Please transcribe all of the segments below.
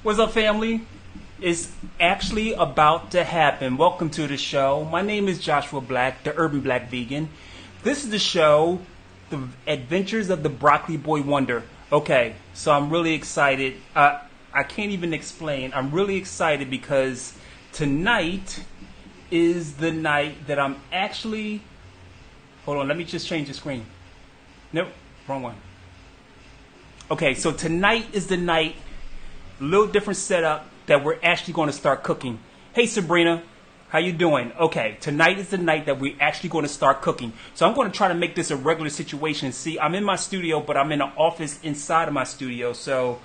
What's up, family? It's actually about to happen. Welcome to the show. My name is Joshua Black, the Urban Black Vegan. This is the show, The Adventures of the Broccoli Boy Wonder. Okay, so I'm really excited. I can't even explain. I'm really excited because tonight is the night that I'm actually... Hold on, let me just change the screen. Nope, wrong one. Okay, so tonight is the night, a little different setup, that we're actually going to start cooking. Hey Sabrina, how you doing? Okay, tonight is the night that we're actually going to start cooking. So I'm going to try to make this a regular situation. See, I'm in my studio, but I'm in an office inside of my studio. So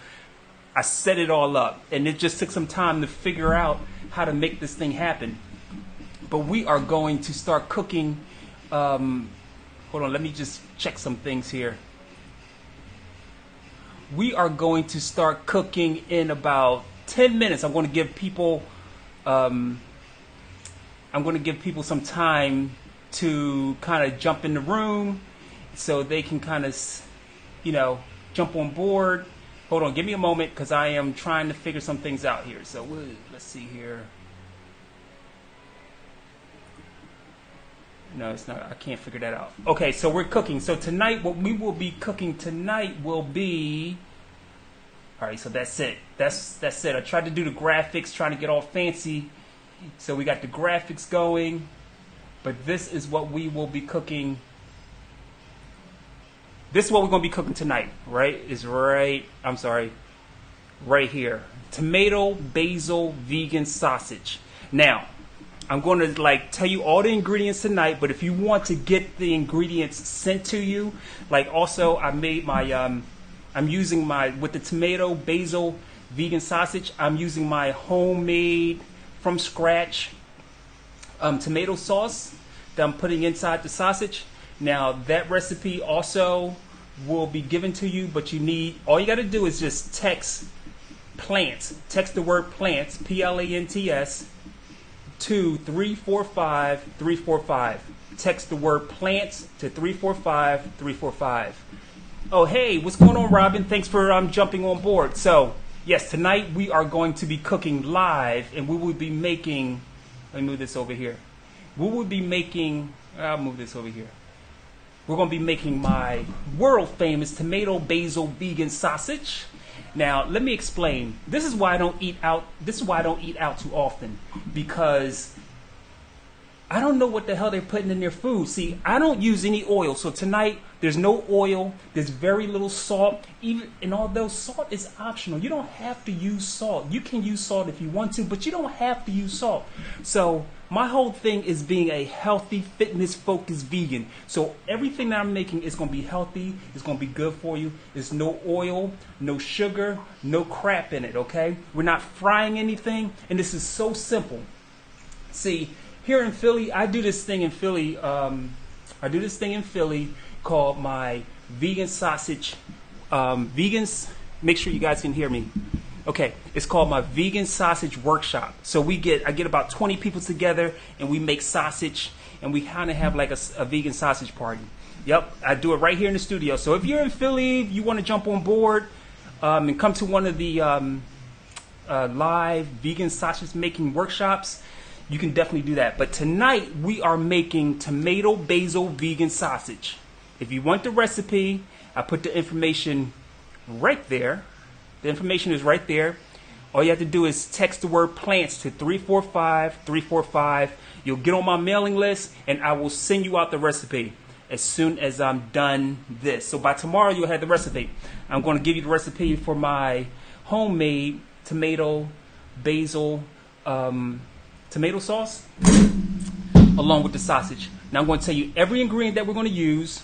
I set it all up, and it just took some time to figure out how to make this thing happen. But we are going to start cooking. Hold on, let me just check some things here. We are going to start cooking in about 10 minutes. I'm going to give people some time to kind of jump in the room so they can kind of, jump on board. Hold on, give me a moment because I am trying to figure some things out here. So let's see here. No, it's not. I can't figure that out. Okay, so we're cooking. So tonight, what we will be cooking tonight will be... All right, so that's it. That's it. I tried to do the graphics, trying to get all fancy. So we got the graphics going. But this is what we will be cooking. This is what we're going to be cooking tonight, right? Right here. Tomato, basil, vegan sausage. Now, I'm going to tell you all the ingredients tonight, but if you want to get the ingredients sent to you, also I made my, I'm using with the tomato, basil, vegan sausage, I'm using my homemade, from scratch, tomato sauce that I'm putting inside the sausage. Now that recipe also will be given to you, but all you got to do is just text plants, text the word plants, Plants, to 345-345. Text the word plants to 345-345. Oh, hey, what's going on, Robin? Thanks for jumping on board. So, yes, tonight we are going to be cooking live, and we will be making... Let me move this over here. We will be making... I'll move this over here. We're going to be making my world-famous tomato basil vegan sausage. Now, let me explain. This is why I don't eat out. This is why I don't eat out too often, because I don't know what the hell they're putting in their food. See, I don't use any oil. So tonight, there's no oil. There's very little salt. And although salt is optional, you don't have to use salt. You can use salt if you want to, but you don't have to use salt. So my whole thing is being a healthy, fitness-focused vegan. So everything that I'm making is going to be healthy. It's going to be good for you. There's no oil, no sugar, no crap in it, okay? We're not frying anything, and this is so simple. See, here in Philly, I do this thing in Philly called my vegan sausage. Vegans, make sure you guys can hear me. Okay, it's called my vegan sausage workshop. So I get about 20 people together, and we make sausage, and we kind of have like a vegan sausage party. Yep, I do it right here in the studio. So if you're in Philly, you want to jump on board and come to one of the live vegan sausage making workshops, you can definitely do that. But tonight, we are making tomato basil vegan sausage. If you want the recipe, I put the information right there. The information is right there. All you have to do is text the word plants to 345-345. You'll get on my mailing list, and I will send you out the recipe as soon as I'm done this. So by tomorrow, you'll have the recipe. I'm going to give you the recipe for my homemade tomato basil tomato sauce along with the sausage. Now I'm going to tell you every ingredient that we're going to use.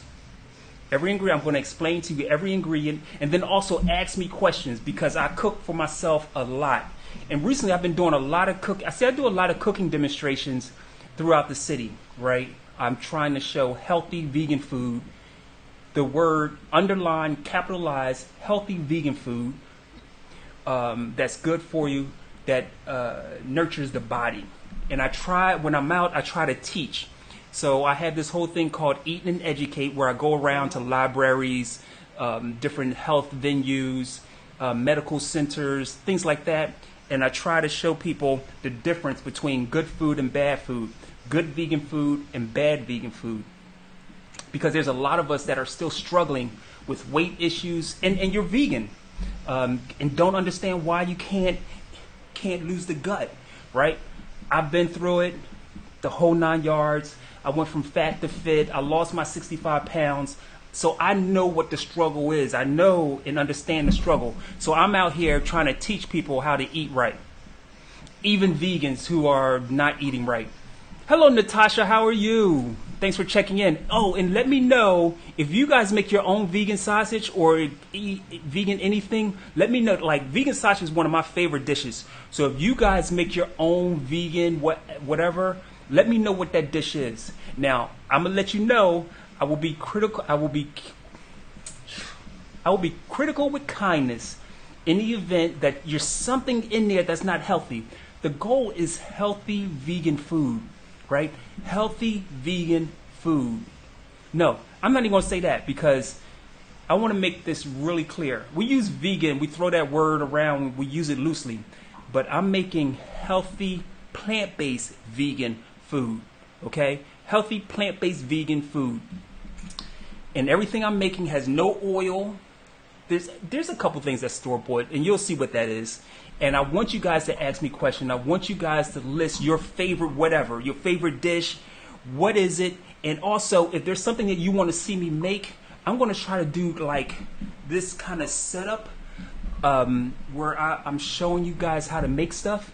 Every ingredient, I'm going to explain to you every ingredient, and then also ask me questions, because I cook for myself a lot. And recently I've been doing a lot of I do a lot of cooking demonstrations throughout the city, right? I'm trying to show healthy vegan food. The word underlined, capitalized, healthy vegan food that's good for you, that nurtures the body. And when I'm out, I try to teach. So I have this whole thing called Eat and Educate, where I go around to libraries, different health venues, medical centers, things like that. And I try to show people the difference between good food and bad food, good vegan food and bad vegan food. Because there's a lot of us that are still struggling with weight issues, and you're vegan, and don't understand why you can't lose the gut, right? I've been through it, the whole 9 yards. I went from fat to fit. I lost my 65 pounds. So I know what the struggle is. I know and understand the struggle. So I'm out here trying to teach people how to eat right, even vegans who are not eating right. Hello, Natasha. How are you? Thanks for checking in. Oh, and let me know if you guys make your own vegan sausage or eat vegan anything. Let me know. Like, vegan sausage is one of my favorite dishes. So if you guys make your own vegan whatever, let me know what that dish is. Now, I'm gonna let you know. I will be critical. I will be critical with kindness in the event that there's something in there that's not healthy. The goal is healthy vegan food. Right? Healthy vegan food. No, I'm not even going to say that because I want to make this really clear. We use vegan, we throw that word around, we use it loosely, but I'm making healthy plant-based vegan food. Okay? Healthy plant-based vegan food. And everything I'm making has no oil. There's a couple things that's store-bought, and you'll see what that is. And I want you guys to ask me questions. I want you guys to list your favorite whatever, your favorite dish. What is it? And also, if there's something that you want to see me make, I'm going to try to do like this kind of setup where I'm showing you guys how to make stuff.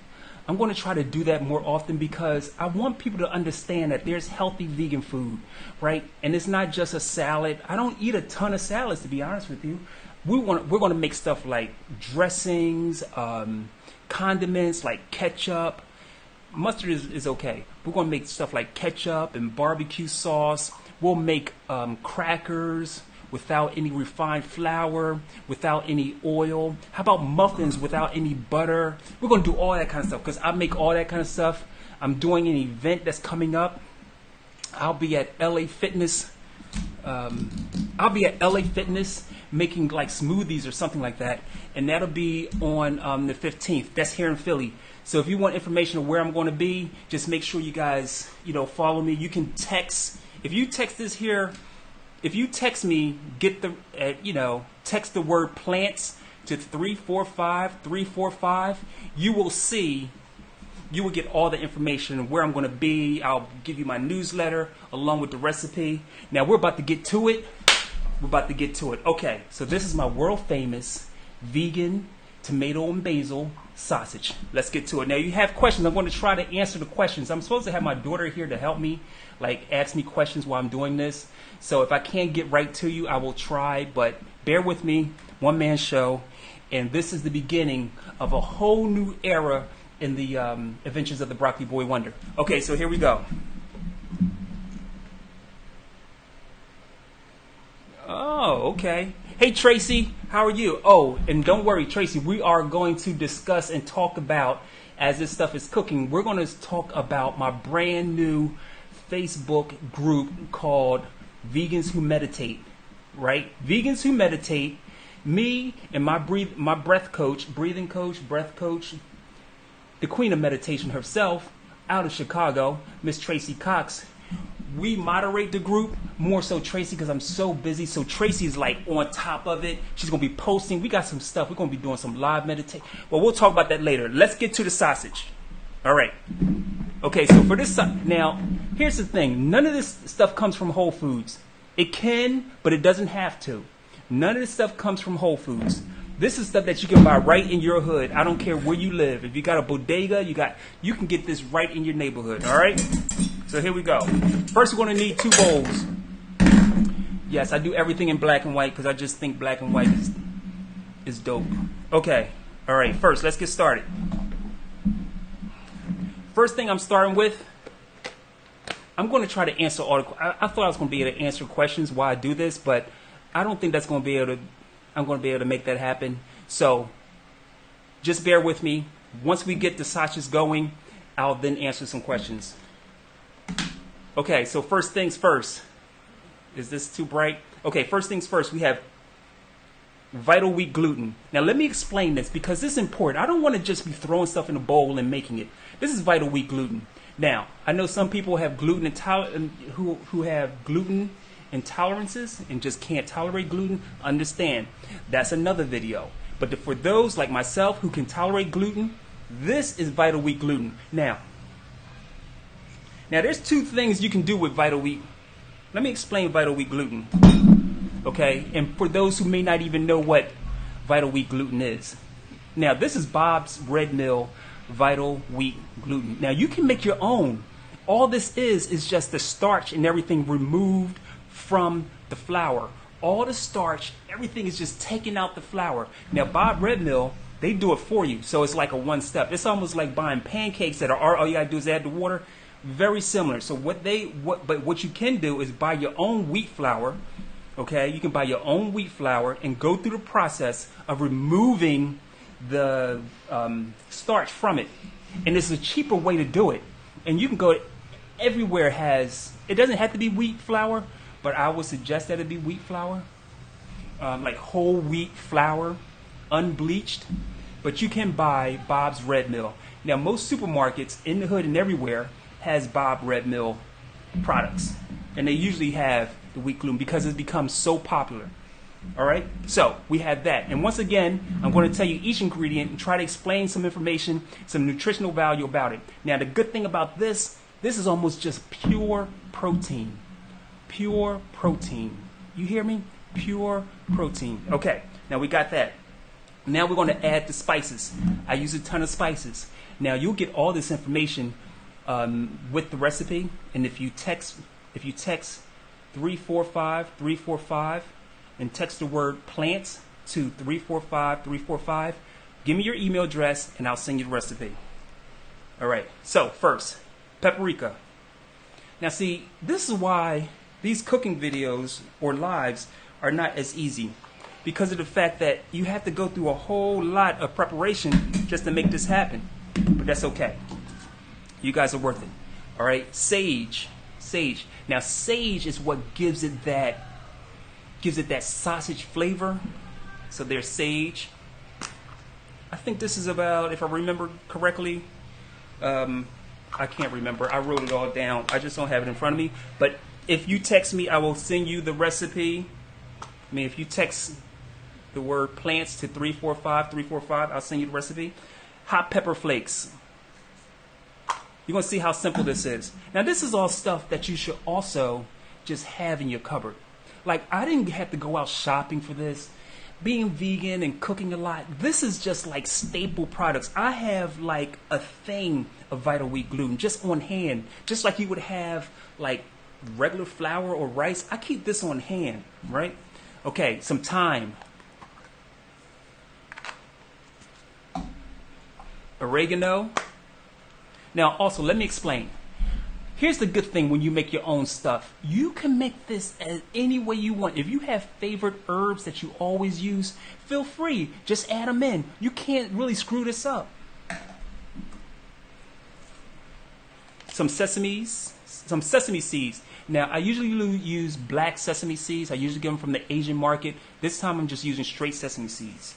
I'm going to try to do that more often because I want people to understand that there's healthy vegan food, right? And it's not just a salad. I don't eat a ton of salads, to be honest with you. We're going to make stuff like dressings, condiments like ketchup. Mustard is okay. We're going to make stuff like ketchup and barbecue sauce. We'll make crackers without any refined flour, without any oil. How about muffins without any butter? We're going to do all that kind of stuff because I make all that kind of stuff. I'm doing an event that's coming up. I'll be at LA Fitness. Making like smoothies or something like that, and that'll be on the 15th. That's here in Philly. So if you want information of where I'm going to be, just make sure you guys follow me. You can text. If you text this here, if you text me, get the text the word plants to 345-345. You will get all the information of where I'm going to be. I'll give you my newsletter along with the recipe. Now we're about to get to it. Okay, so this is my world famous vegan tomato and basil sausage. Let's get to it. Now you have questions. I'm going to try to answer the questions. I'm supposed to have my daughter here to help me, like ask me questions while I'm doing this. So if I can't get right to you, I will try, but bear with me. One man show. And this is the beginning of a whole new era in the adventures of the Broccoli Boy Wonder. Okay, so here we go. Oh, okay. Hey, Tracy, how are you? Oh, and don't worry, Tracy, we are going to discuss and talk about, as this stuff is cooking, we're going to talk about my brand new Facebook group called Vegans Who Meditate, right? Vegans Who Meditate, me and my breath coach, the queen of meditation herself, out of Chicago, Miss Tracy Cox. We moderate the group, more so Tracy because I'm so busy. So Tracy is like on top of it. She's going to be posting. We got some stuff. We're going to be doing some live meditation. Well, we'll talk about that later. Let's get to the sausage. All right. Okay, so for this, now, here's the thing. None of this stuff comes from Whole Foods. It can, but it doesn't have to. None of this stuff comes from Whole Foods. This is stuff that you can buy right in your hood. I don't care where you live. If you got a bodega, you can get this right in your neighborhood. All right? So here we go. First, we're going to need 2 bowls. Yes, I do everything in black and white because I just think black and white is dope. Okay. All right. First, let's get started. First thing I'm starting with, I'm going to try to answer all the. I thought I was going to be able to answer questions while I do this, but I don't think that's going to be able to. I'm going to be able to make that happen. So just bear with me. Once we get the sausages going, I'll then answer some questions. Okay, so first things first. Is this too bright? Okay, first things first. We have Vital wheat gluten. Now let me explain this because this is important. I don't want to just be throwing stuff in a bowl and making it. This is vital wheat gluten. Now I know some people have gluten who have gluten intolerances and just can't tolerate gluten. Understand, that's another video. But for those like myself who can tolerate gluten, this is vital wheat gluten. Now there's two things you can do with vital wheat. Let me explain vital wheat gluten. Okay, and for those who may not even know what vital wheat gluten is. Now, this is Bob's Red Mill Vital Wheat Gluten. Now, you can make your own. All this is just the starch and everything removed from the flour. All the starch, everything is just taken out the flour. Now, Bob Red Mill, they do it for you. So it's like a one step. It's almost like buying pancakes that are all you gotta do is add the water. Very similar. So what you can do is buy your own wheat flour. Okay, you can buy your own wheat flour and go through the process of removing the starch from it. And it's a cheaper way to do it. And you can go everywhere it doesn't have to be wheat flour, but I would suggest that it be wheat flour, like whole wheat flour, unbleached. But you can buy Bob's Red Mill. Now, most supermarkets in the hood and everywhere has Bob Red Mill products. And they usually have the wheat gluten because it's become so popular. All right, so we have that. And once again, I'm going to tell you each ingredient and try to explain some information, some nutritional value about it. Now, the good thing about this is almost just pure protein. Pure protein. You hear me? Pure protein. Okay, now we got that. Now we're going to add the spices. I use a ton of spices. Now, you'll get all this information with the recipe. And if you text 345 and text the word plants to 345, give me your email address and I'll send you the recipe. All right, so first, paprika. Now see, this is why these cooking videos or lives are not as easy, because of the fact that you have to go through a whole lot of preparation just to make this happen. But that's okay. You guys are worth it. All right, sage. Now, sage is what gives it that sausage flavor. So there's sage. I think this is about, if I remember correctly, I can't remember. I wrote it all down. I just don't have it in front of me. But if you text me, I will send you the recipe. I mean, if you text the word plants to 345, I'll send you the recipe. Hot pepper flakes. You're going to see how simple this is. Now, this is all stuff that you should also just have in your cupboard. Like, I didn't have to go out shopping for this. Being vegan and cooking a lot, this is just like staple products. I have like a thing of vital wheat gluten just on hand. Just like you would have like regular flour or rice. I keep this on hand, right? Okay, some thyme. Oregano. Now, also, let me explain. Here's the good thing when you make your own stuff. You can make this as any way you want. If you have favorite herbs that you always use, feel free. Just add them in. You can't really screw this up. Some sesame seeds. Now, I usually use black sesame seeds. I usually get them from the Asian market. This time I'm just using straight sesame seeds.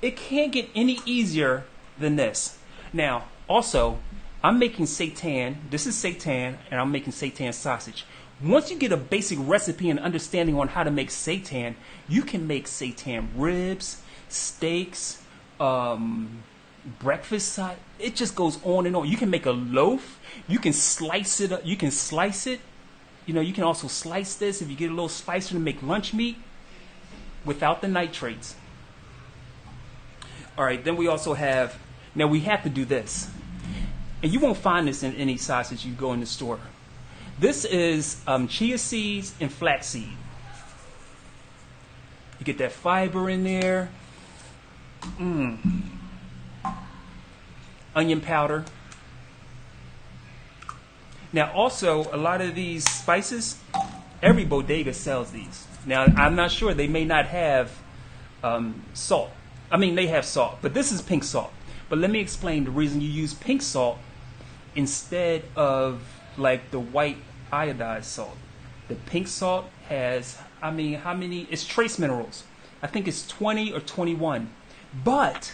It can't get any easier than this. Now, also, I'm making seitan. This is seitan, and I'm making seitan sausage. Once you get a basic recipe and understanding on how to make seitan, you can make seitan ribs, steaks, breakfast. It just goes on and on. You can make a loaf. You can slice it up. You can slice it. You know, you can also slice this if you get a little spicer to make lunch meat without the nitrates. All right, then we also have, now we have to do this. And you won't find this in any sausage you go in the store. This is chia seeds and flaxseed. You get that fiber in there. Onion powder. Now also, a lot of these spices, every bodega sells these. Now, I'm not sure, they may not have salt. I mean, they have salt, but this is pink salt. But let me explain the reason you use pink salt instead of like the white iodized salt. The pink salt has, I mean, how many? It's trace minerals. I think it's 20 or 21. But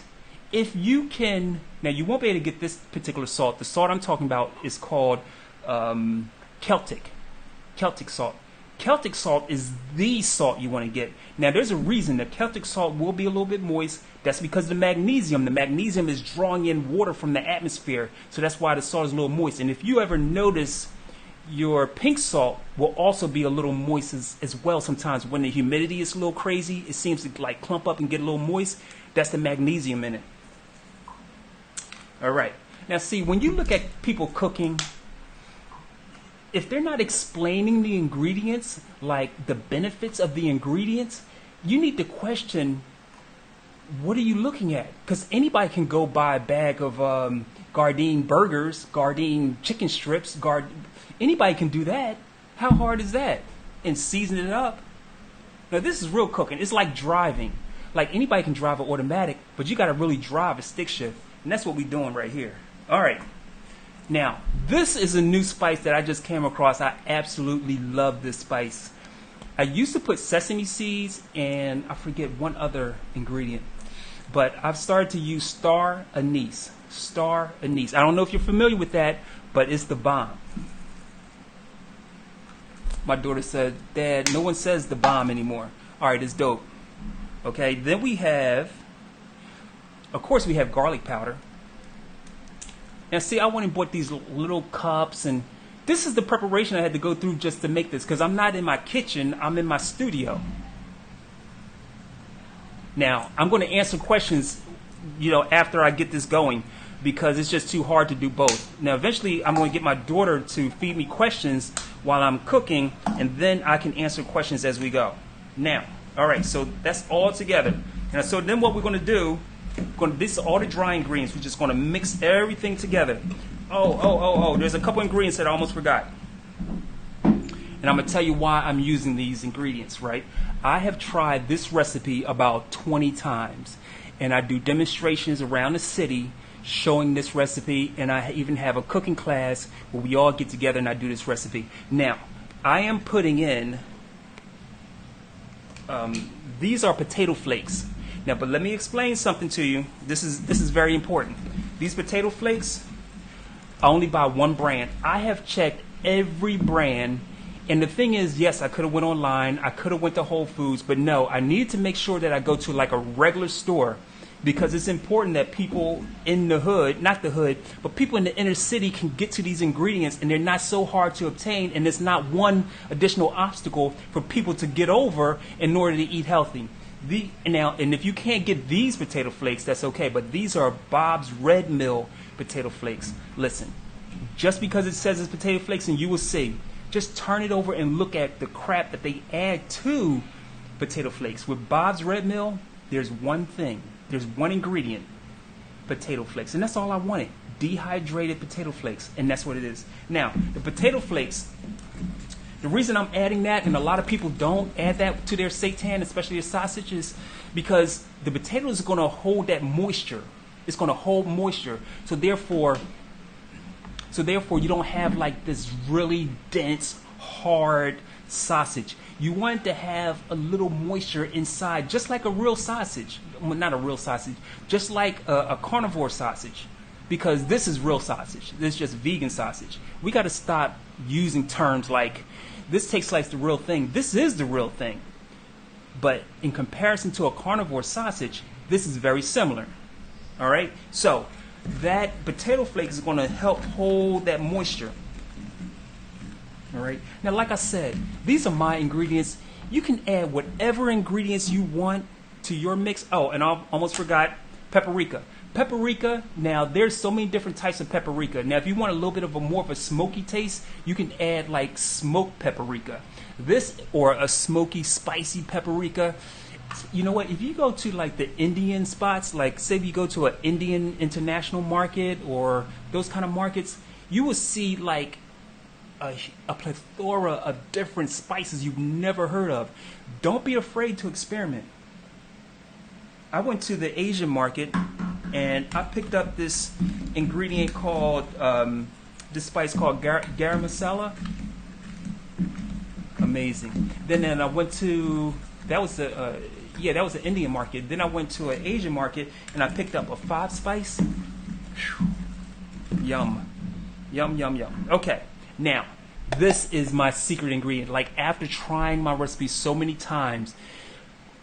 if you can, now you won't be able to get this particular salt. The salt I'm talking about is called Celtic salt. Celtic salt is the salt you want to get. Now there's a reason the Celtic salt will be a little bit moist. That's because of the magnesium. The magnesium is drawing in water from the atmosphere. So that's why the salt is a little moist. And if you ever notice, your pink salt will also be a little moist as well sometimes. When the humidity is a little crazy, it seems to like clump up and get a little moist. That's the magnesium in it. All right. Now see, when you look at people cooking, if they're not explaining the ingredients, like the benefits of the ingredients, you need to question, what are you looking at? Because anybody can go buy a bag of Gardein burgers, Gardein chicken strips, anybody can do that. How hard is that? And season it up. Now this is real cooking. It's like driving. Like anybody can drive an automatic, but you got to really drive a stick shift. And that's what we're doing right here. All right. Now, this is a new spice that I just came across. I absolutely love this spice. I used to put sesame seeds and I forget one other ingredient. But I've started to use star anise. Star anise. I don't know if you're familiar with that, but it's the bomb. My daughter said, Dad, no one says the bomb anymore. All right, it's dope. Okay, then we have, of course, we have garlic powder. Now, see, I went and bought these little cups, and this is the preparation I had to go through just to make this, because I'm not in my kitchen, I'm in my studio. Now, I'm going to answer questions, after I get this going, because it's just too hard to do both. Now, eventually, I'm going to get my daughter to feed me questions while I'm cooking, and then I can answer questions as we go. Now, all right, so that's all together. And so then what we're going to do, this is all the dry ingredients. We're just going to mix everything together. Oh, there's a couple ingredients that I almost forgot. And I'm going to tell you why I'm using these ingredients, right? I have tried this recipe about 20 times. And I do demonstrations around the city showing this recipe. And I even have a cooking class where we all get together and I do this recipe. Now, I am putting in, these are potato flakes. Now, but let me explain something to you. This is very important. These potato flakes, I only buy one brand. I have checked every brand, and the thing is, yes, I could have went online, I could have went to Whole Foods, but no, I need to make sure that I go to like a regular store, because it's important that people in the hood, not the hood, but people in the inner city can get to these ingredients, and they're not so hard to obtain, and it's not one additional obstacle for people to get over in order to eat healthy. And if you can't get these potato flakes, that's okay. But these are Bob's Red Mill potato flakes. Listen, just because it says it's potato flakes, and you will see, just turn it over and look at the crap that they add to potato flakes. With Bob's Red Mill, there's one thing. There's one ingredient, potato flakes. And that's all I wanted, dehydrated potato flakes. And that's what it is. Now, the potato flakes, the reason I'm adding that, and a lot of people don't add that to their seitan, especially their sausage, is because the potato is going to hold that moisture. It's going to hold moisture. So therefore, you don't have like this really dense, hard sausage. You want to have a little moisture inside, just like a real sausage. Well, not a real sausage, just like a carnivore sausage. Because this is real sausage. This is just vegan sausage. We got to stop using terms like, this tastes like the real thing. This is the real thing. But in comparison to a carnivore sausage, this is very similar. All right? So that potato flake is going to help hold that moisture. All right? Now, like I said, these are my ingredients. You can add whatever ingredients you want to your mix. Oh, and I almost forgot paprika. Paprika, now there's so many different types of paprika. Now if you want a little bit of a more of a smoky taste, you can add like smoked paprika. This, or a smoky, spicy paprika. You know what, if you go to like the Indian spots, like say you go to an Indian international market or those kind of markets, you will see like a plethora of different spices you've never heard of. Don't be afraid to experiment. I went to the Asian market and I picked up this ingredient called, this spice called garam masala. amazing. Then I went to, that was the, that was an Indian market. Then I went to an Asian market and I picked up a 5-spice. Yum. Yum, yum, yum. Okay, now, this is my secret ingredient. Like, after trying my recipe so many times,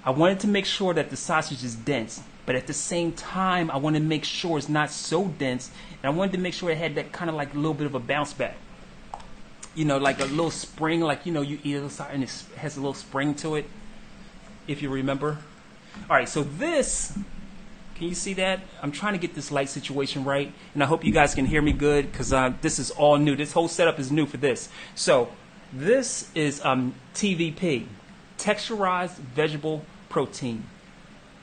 I wanted to make sure that the sausage is dense, but at the same time, I wanted to make sure it's not so dense, and I wanted to make sure it had that kind of like a little bit of a bounce back. You know, like a little spring, like, you know, you eat it and it has a little spring to it, if you remember. All right, so this, can you see that? I'm trying to get this light situation right, and I hope you guys can hear me good, because this is all new. This whole setup is new for this. So this is TVP, texturized vegetable protein.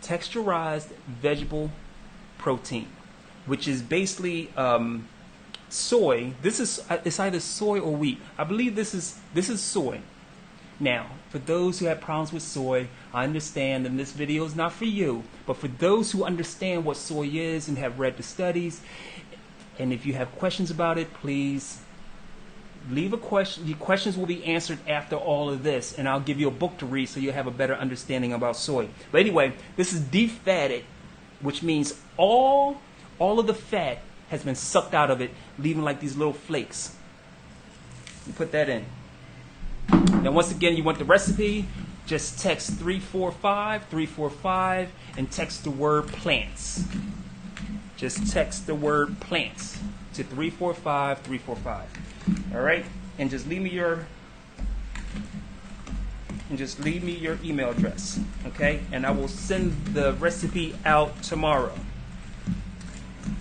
Texturized vegetable protein, which is basically soy. This is it's either soy or wheat. I believe this is soy. Now, for those who have problems with soy, I understand, and this video is not for you, but for those who understand what soy is and have read the studies, and if you have questions about it, please leave a question. Your questions will be answered after all of this, and I'll give you a book to read so you'll have a better understanding about soy. But anyway, this is defatted, which means all of the fat has been sucked out of it, leaving like these little flakes. You put that in. Now, once again, you want the recipe, just text 345, and text the word plants. Just text the word plants to 345. All right, and just leave me your email address, okay? And I will send the recipe out tomorrow.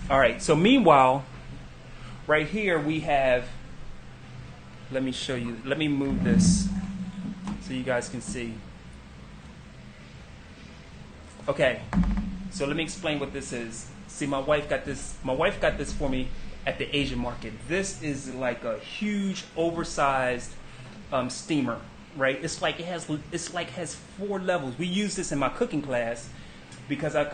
All right, so meanwhile, right here we have, let me show you, let me move this so you guys can see. Okay, so let me explain what this is. See, my wife got this for me at the Asian market. This is like a huge, oversized steamer, right? It's like has 4 levels. We use this in my cooking class because you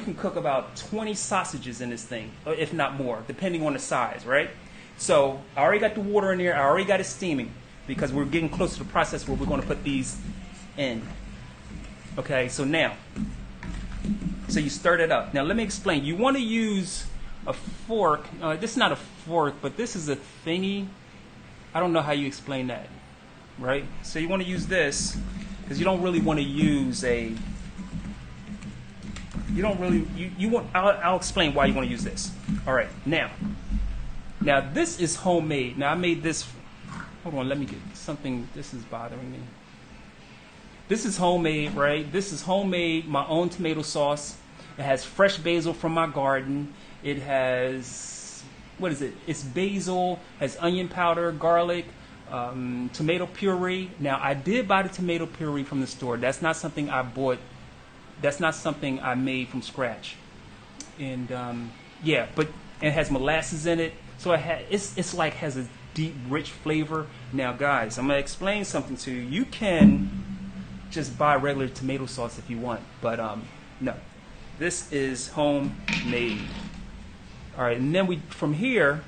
can cook about 20 sausages in this thing, if not more, depending on the size, right? So I already got the water in there. I already got it steaming because we're getting close to the process where we're going to put these in. Okay, so now, so you stir it up. Now let me explain. You want to use a fork. This is not a fork, but this is a thingy. I don't know how you explain that, right? So you want to use this because you don't really want to use a. You don't really. You want. I'll explain why you want to use this. All right. Now this is homemade. Now I made this. Hold on. Let me get something. This is bothering me. This is homemade, right? This is homemade. My own tomato sauce. It has fresh basil from my garden. It has, what is it? It's basil, has onion powder, garlic, tomato puree. Now, I did buy the tomato puree from the store. That's not something I bought. That's not something I made from scratch. And but it has molasses in it. So it's like has a deep, rich flavor. Now, guys, I'm gonna explain something to you. You can just buy regular tomato sauce if you want, but no. This is homemade. All right, and then from here,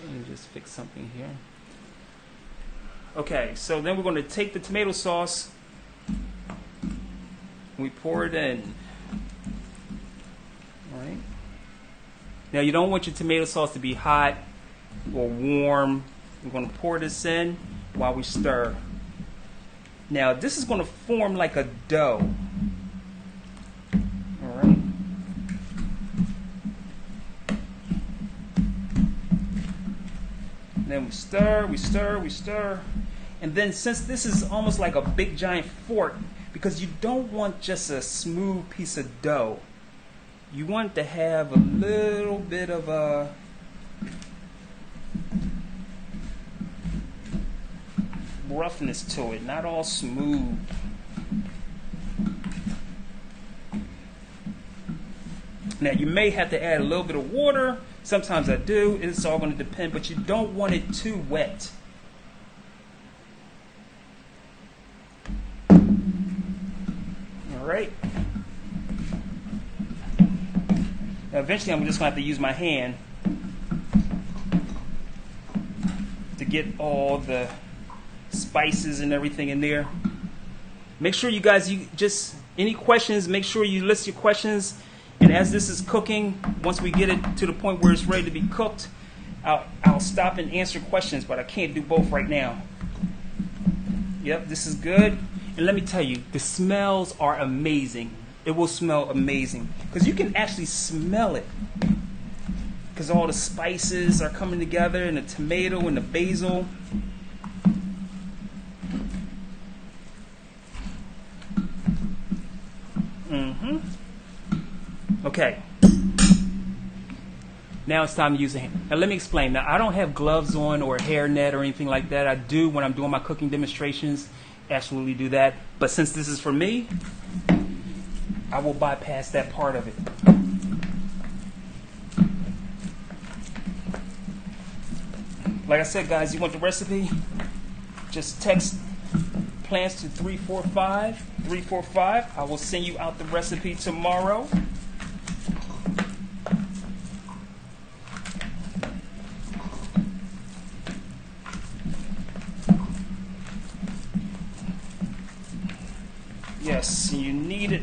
let me just fix something here. Okay, so then we're going to take the tomato sauce, we pour it in. All right. Now you don't want your tomato sauce to be hot or warm. We're going to pour this in while we stir. Now, this is going to form like a dough. All right. Then we stir. And then since this is almost like a big giant fork, because you don't want just a smooth piece of dough, you want to have a little bit of a roughness to it, not all smooth. Now you may have to add a little bit of water. Sometimes I do. It's all going to depend, but you don't want it too wet. All right. Now eventually I'm just going to have to use my hand get all the spices and everything in there. Make sure you guys, any questions, make sure you list your questions. And as this is cooking, once we get it to the point where it's ready to be cooked, I'll stop and answer questions, but I can't do both right now. Yep, this is good. And let me tell you, the smells are amazing. It will smell amazing because you can actually smell it because all the spices are coming together, and the tomato and the basil. Okay. Now it's time to use a hand. Now let me explain. Now I don't have gloves on or a hairnet or anything like that. I do when I'm doing my cooking demonstrations. Absolutely do that. But since this is for me, I will bypass that part of it. Like I said, guys, you want the recipe? Just text plans to 345 345. I will send you out the recipe tomorrow. Yes, you need it.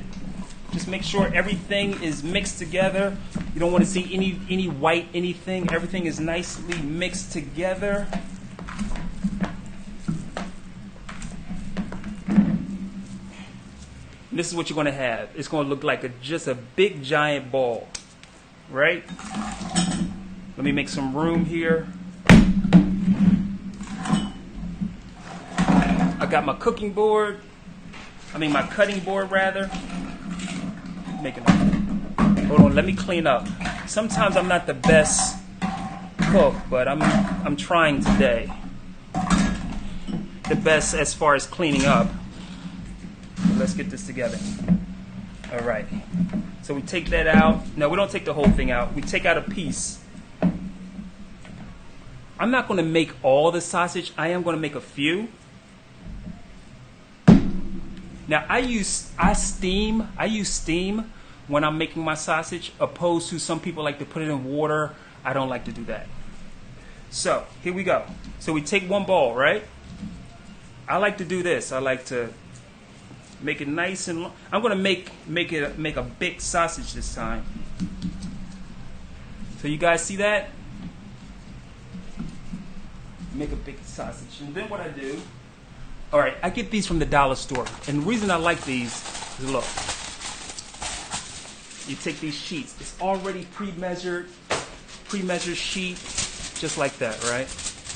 Just make sure everything is mixed together. You don't want to see any white anything. Everything is nicely mixed together. And this is what you're going to have. It's going to look like just a big giant ball, right? Let me make some room here. I got my cooking board. My cutting board rather. Hold on, let me clean up. Sometimes I'm not the best cook, but I'm trying today. The best as far as cleaning up. Let's get this together. All right. So we take that out. No, we don't take the whole thing out. We take out a piece. I'm not going to make all the sausage. I am going to make a few. Now I use steam when I'm making my sausage, opposed to some people like to put it in water. I don't like to do that. So here we go. So we take one ball, right? I like to do this. I like to make it nice and long. I'm going to make a big sausage this time. So you guys see that? Make a big sausage. And then what I do, all right, I get these from the dollar store. And the reason I like these is, look, you take these sheets. It's already pre-measured sheet, just like that, right?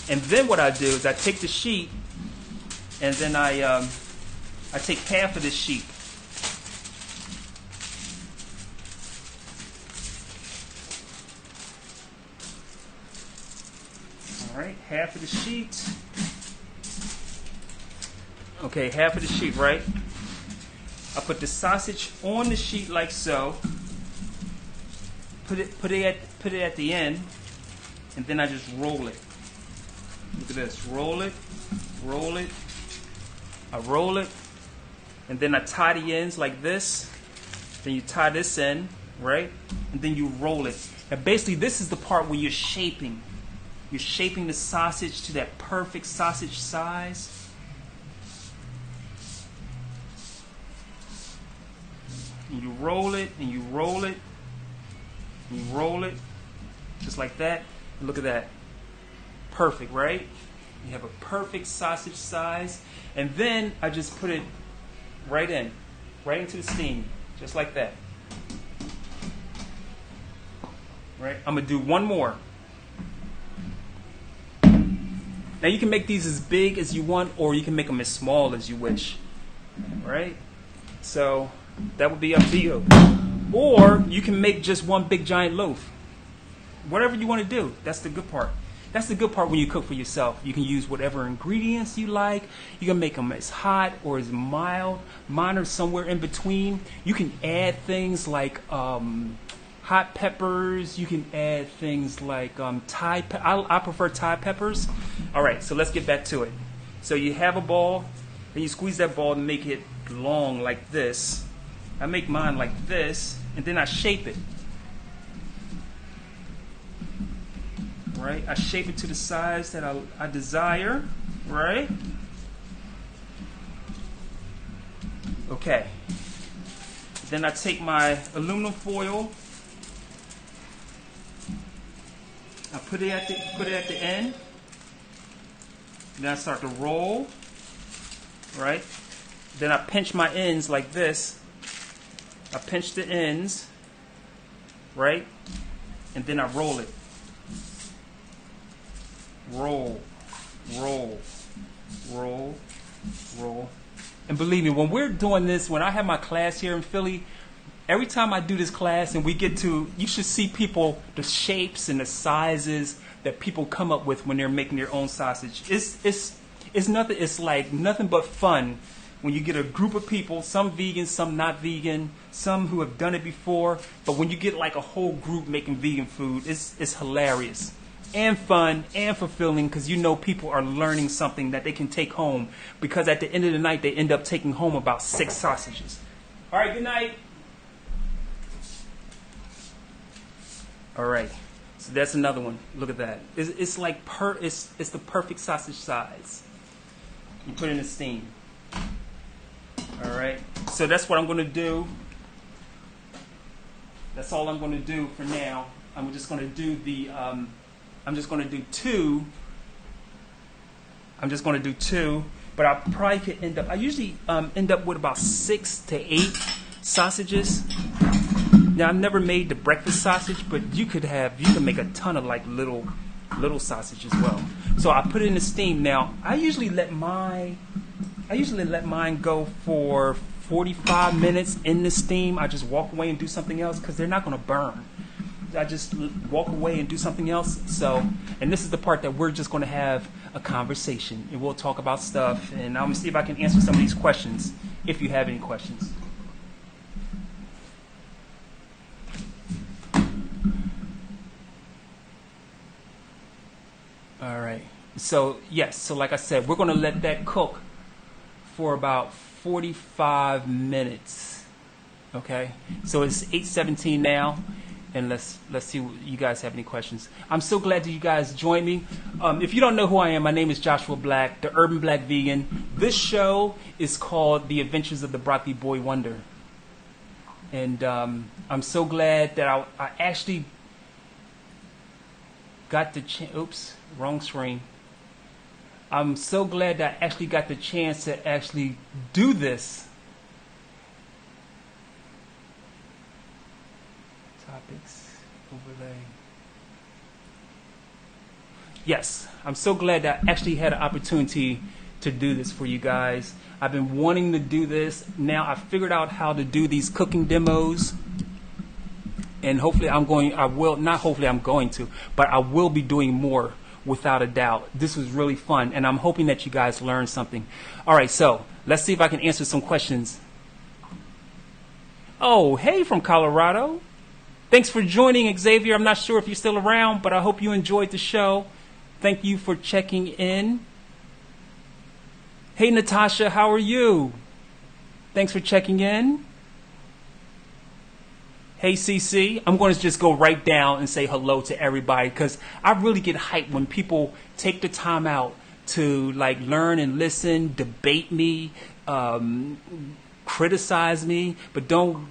And then what I do is I take the sheet, and then I take half of this sheet. All right, half of the sheet. Okay, half of the sheet, right? I put the sausage on the sheet like so. Put it at the end, and then I just roll it. Look at this. Roll it. I roll it, and then I tie the ends like this. Then you tie this in, right? And then you roll it. And basically, this is the part where you're shaping. You're shaping the sausage to that perfect sausage size. And you roll it, and you roll it, and you roll it, just like that. And look at that. Perfect, right? You have a perfect sausage size. And then I just put it right into the steam, just like that. Right? I'm going to do one more. Now you can make these as big as you want, or you can make them as small as you wish. Right? So that would be up to you. Or you can make just one big giant loaf. Whatever you want to do. That's the good part. That's the good part when you cook for yourself. You can use whatever ingredients you like. You can make them as hot or as mild. Mine are somewhere in between. You can add things like hot peppers. You can add things like Thai. I prefer Thai peppers. All right, so let's get back to it. So you have a ball, and you squeeze that ball and make it long like this. I make mine like this, and then I shape it. right? I shape it to the size that I desire, right? Okay. Then I take my aluminum foil. I put it at the end. Then I start to roll, right? Then I pinch my ends like this. I pinch the ends, right? And then I roll it. Roll, roll, roll, roll. And believe me, when we're doing this, when I have my class here in Philly, every time I do this class and we get to, you should see people, the shapes and the sizes that people come up with when they're making their own sausage. It's nothing. It's like nothing but fun when you get a group of people, some vegan, some not vegan, some who have done it before. But when you get like a whole group making vegan food, it's hilarious and fun and fulfilling because you know people are learning something that they can take home. Because at the end of the night, they end up taking home about 6 sausages. All right, good night. All right. So that's another one. Look at that. It's like it's the perfect sausage size. You put it in the steam. All right. So that's what I'm going to do. That's all I'm going to do for now. I'm just going to do the. I'm just going to do 2. I'm just going to do 2, but I probably could end up. I usually end up with about 6 to 8 sausages. Now I've never made the breakfast sausage, but you can make a ton of like little sausage as well. So I put it in the steam. Now I usually let mine go for 45 minutes in the steam. I just walk away and do something else because they're not going to burn. I just walk away and do something else. So, and this is the part that we're just going to have a conversation and we'll talk about stuff. And I'm going to see if I can answer some of these questions if you have any questions. All right. So, yes. So, like I said, we're going to let that cook for about 45 minutes. Okay. So, it's 8:17 now. And let's see if you guys have any questions. I'm so glad that you guys joined me. If you don't know who I am, my name is Joshua Black, the Urban Black Vegan. This show is called The Adventures of the Broccoli Boy Wonder. And I'm so glad that I actually got the chance. Oops, wrong screen. I'm so glad that I actually got the chance to actually do this. Topics, overlay. Yes, I'm so glad that I actually had an opportunity to do this for you guys. I've been wanting to do this. Now I figured out how to do these cooking demos. And hopefully I will be doing more without a doubt. This was really fun and I'm hoping that you guys learned something. All right, so let's see if I can answer some questions. Oh, hey from Colorado. Thanks for joining, Xavier. I'm not sure if you're still around, but I hope you enjoyed the show. Thank you for checking in. Hey, Natasha, how are you? Thanks for checking in. Hey, CC. I'm going to just go right down and say hello to everybody because I really get hyped when people take the time out to like learn and listen, debate me, criticize me, but don't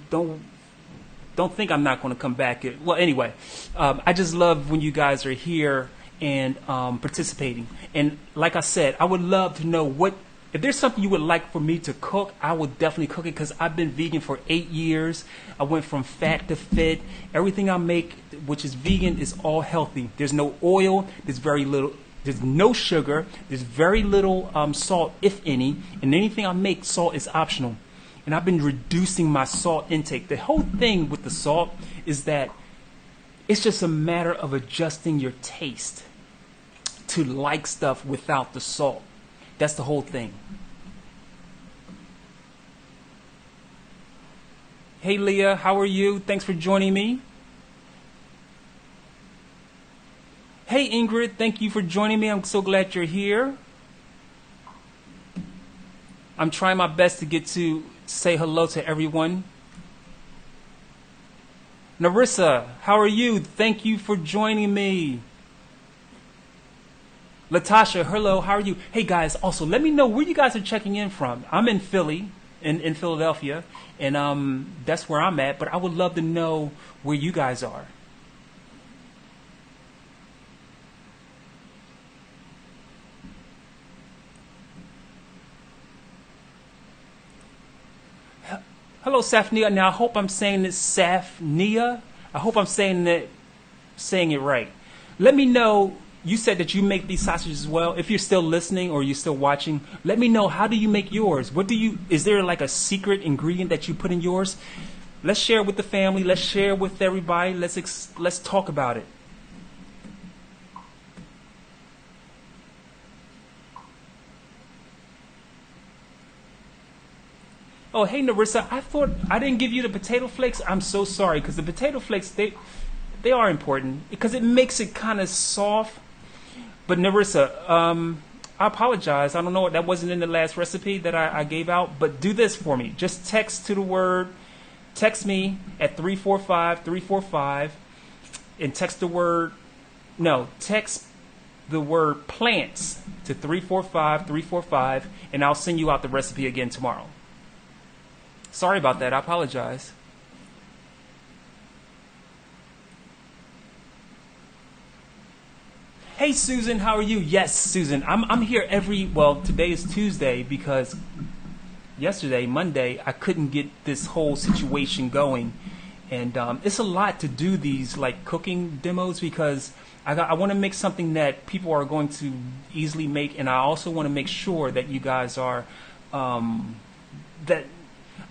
think I'm not going to come back. Well, anyway, I just love when you guys are here and participating. And like I said, I would love to know if there's something you would like for me to cook, I would definitely cook it because I've been vegan for 8 years. I went from fat to fit. Everything I make, which is vegan, is all healthy. There's no oil. There's no sugar. There's very little salt, if any. And anything I make, salt is optional. And I've been reducing my salt intake. The whole thing with the salt is that it's just a matter of adjusting your taste to like stuff without the salt. That's the whole thing. Hey, Leah, how are you? Thanks for joining me. Hey, Ingrid, thank you for joining me. I'm so glad you're here. I'm trying my best to get to say hello to everyone. Narissa, how are you? Thank you for joining me. Latasha, hello, how are you? Hey guys, also let me know where you guys are checking in from. I'm in Philly, in Philadelphia, and that's where I'm at, but I would love to know where you guys are. Hello, Safnia. Now I hope I'm saying this Safnia. I hope I'm saying it right. Let me know. You said that you make these sausages as well. If you're still listening or you're still watching, let me know, how do you make yours? Is there like a secret ingredient that you put in yours? Let's share with the family. Let's share with everybody. Let's talk about it. Oh, hey Narissa, I thought I didn't give you the potato flakes. I'm so sorry, because the potato flakes, they are important because it makes it kind of soft. But Narissa, I apologize. I don't know, that wasn't in the last recipe that I gave out. But do this for me. Just text me at 345-345 and text the word plants to 345-345, and I'll send you out the recipe again tomorrow. Sorry about that. I apologize. Hey Susan, how are you? Yes, Susan. I'm here today is Tuesday because yesterday, Monday, I couldn't get this whole situation going. And it's a lot to do these like cooking demos because I want to make something that people are going to easily make, and I also want to make sure that you guys are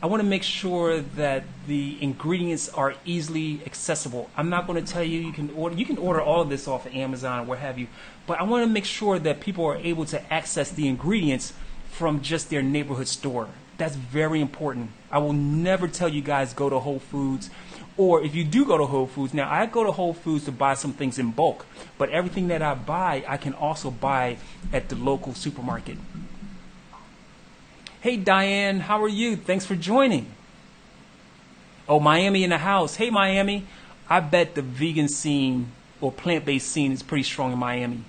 I want to make sure that the ingredients are easily accessible. I'm not going to tell you you can order all of this off of Amazon or what have you, but I want to make sure that people are able to access the ingredients from just their neighborhood store. That's very important. I will never tell you guys go to Whole Foods, or if you do go to Whole Foods, now I go to Whole Foods to buy some things in bulk, but everything that I buy, I can also buy at the local supermarket. Hey Diane, how are you? Thanks for joining. Oh, Miami in the house. Hey Miami, I bet the vegan scene or plant-based scene is pretty strong in Miami.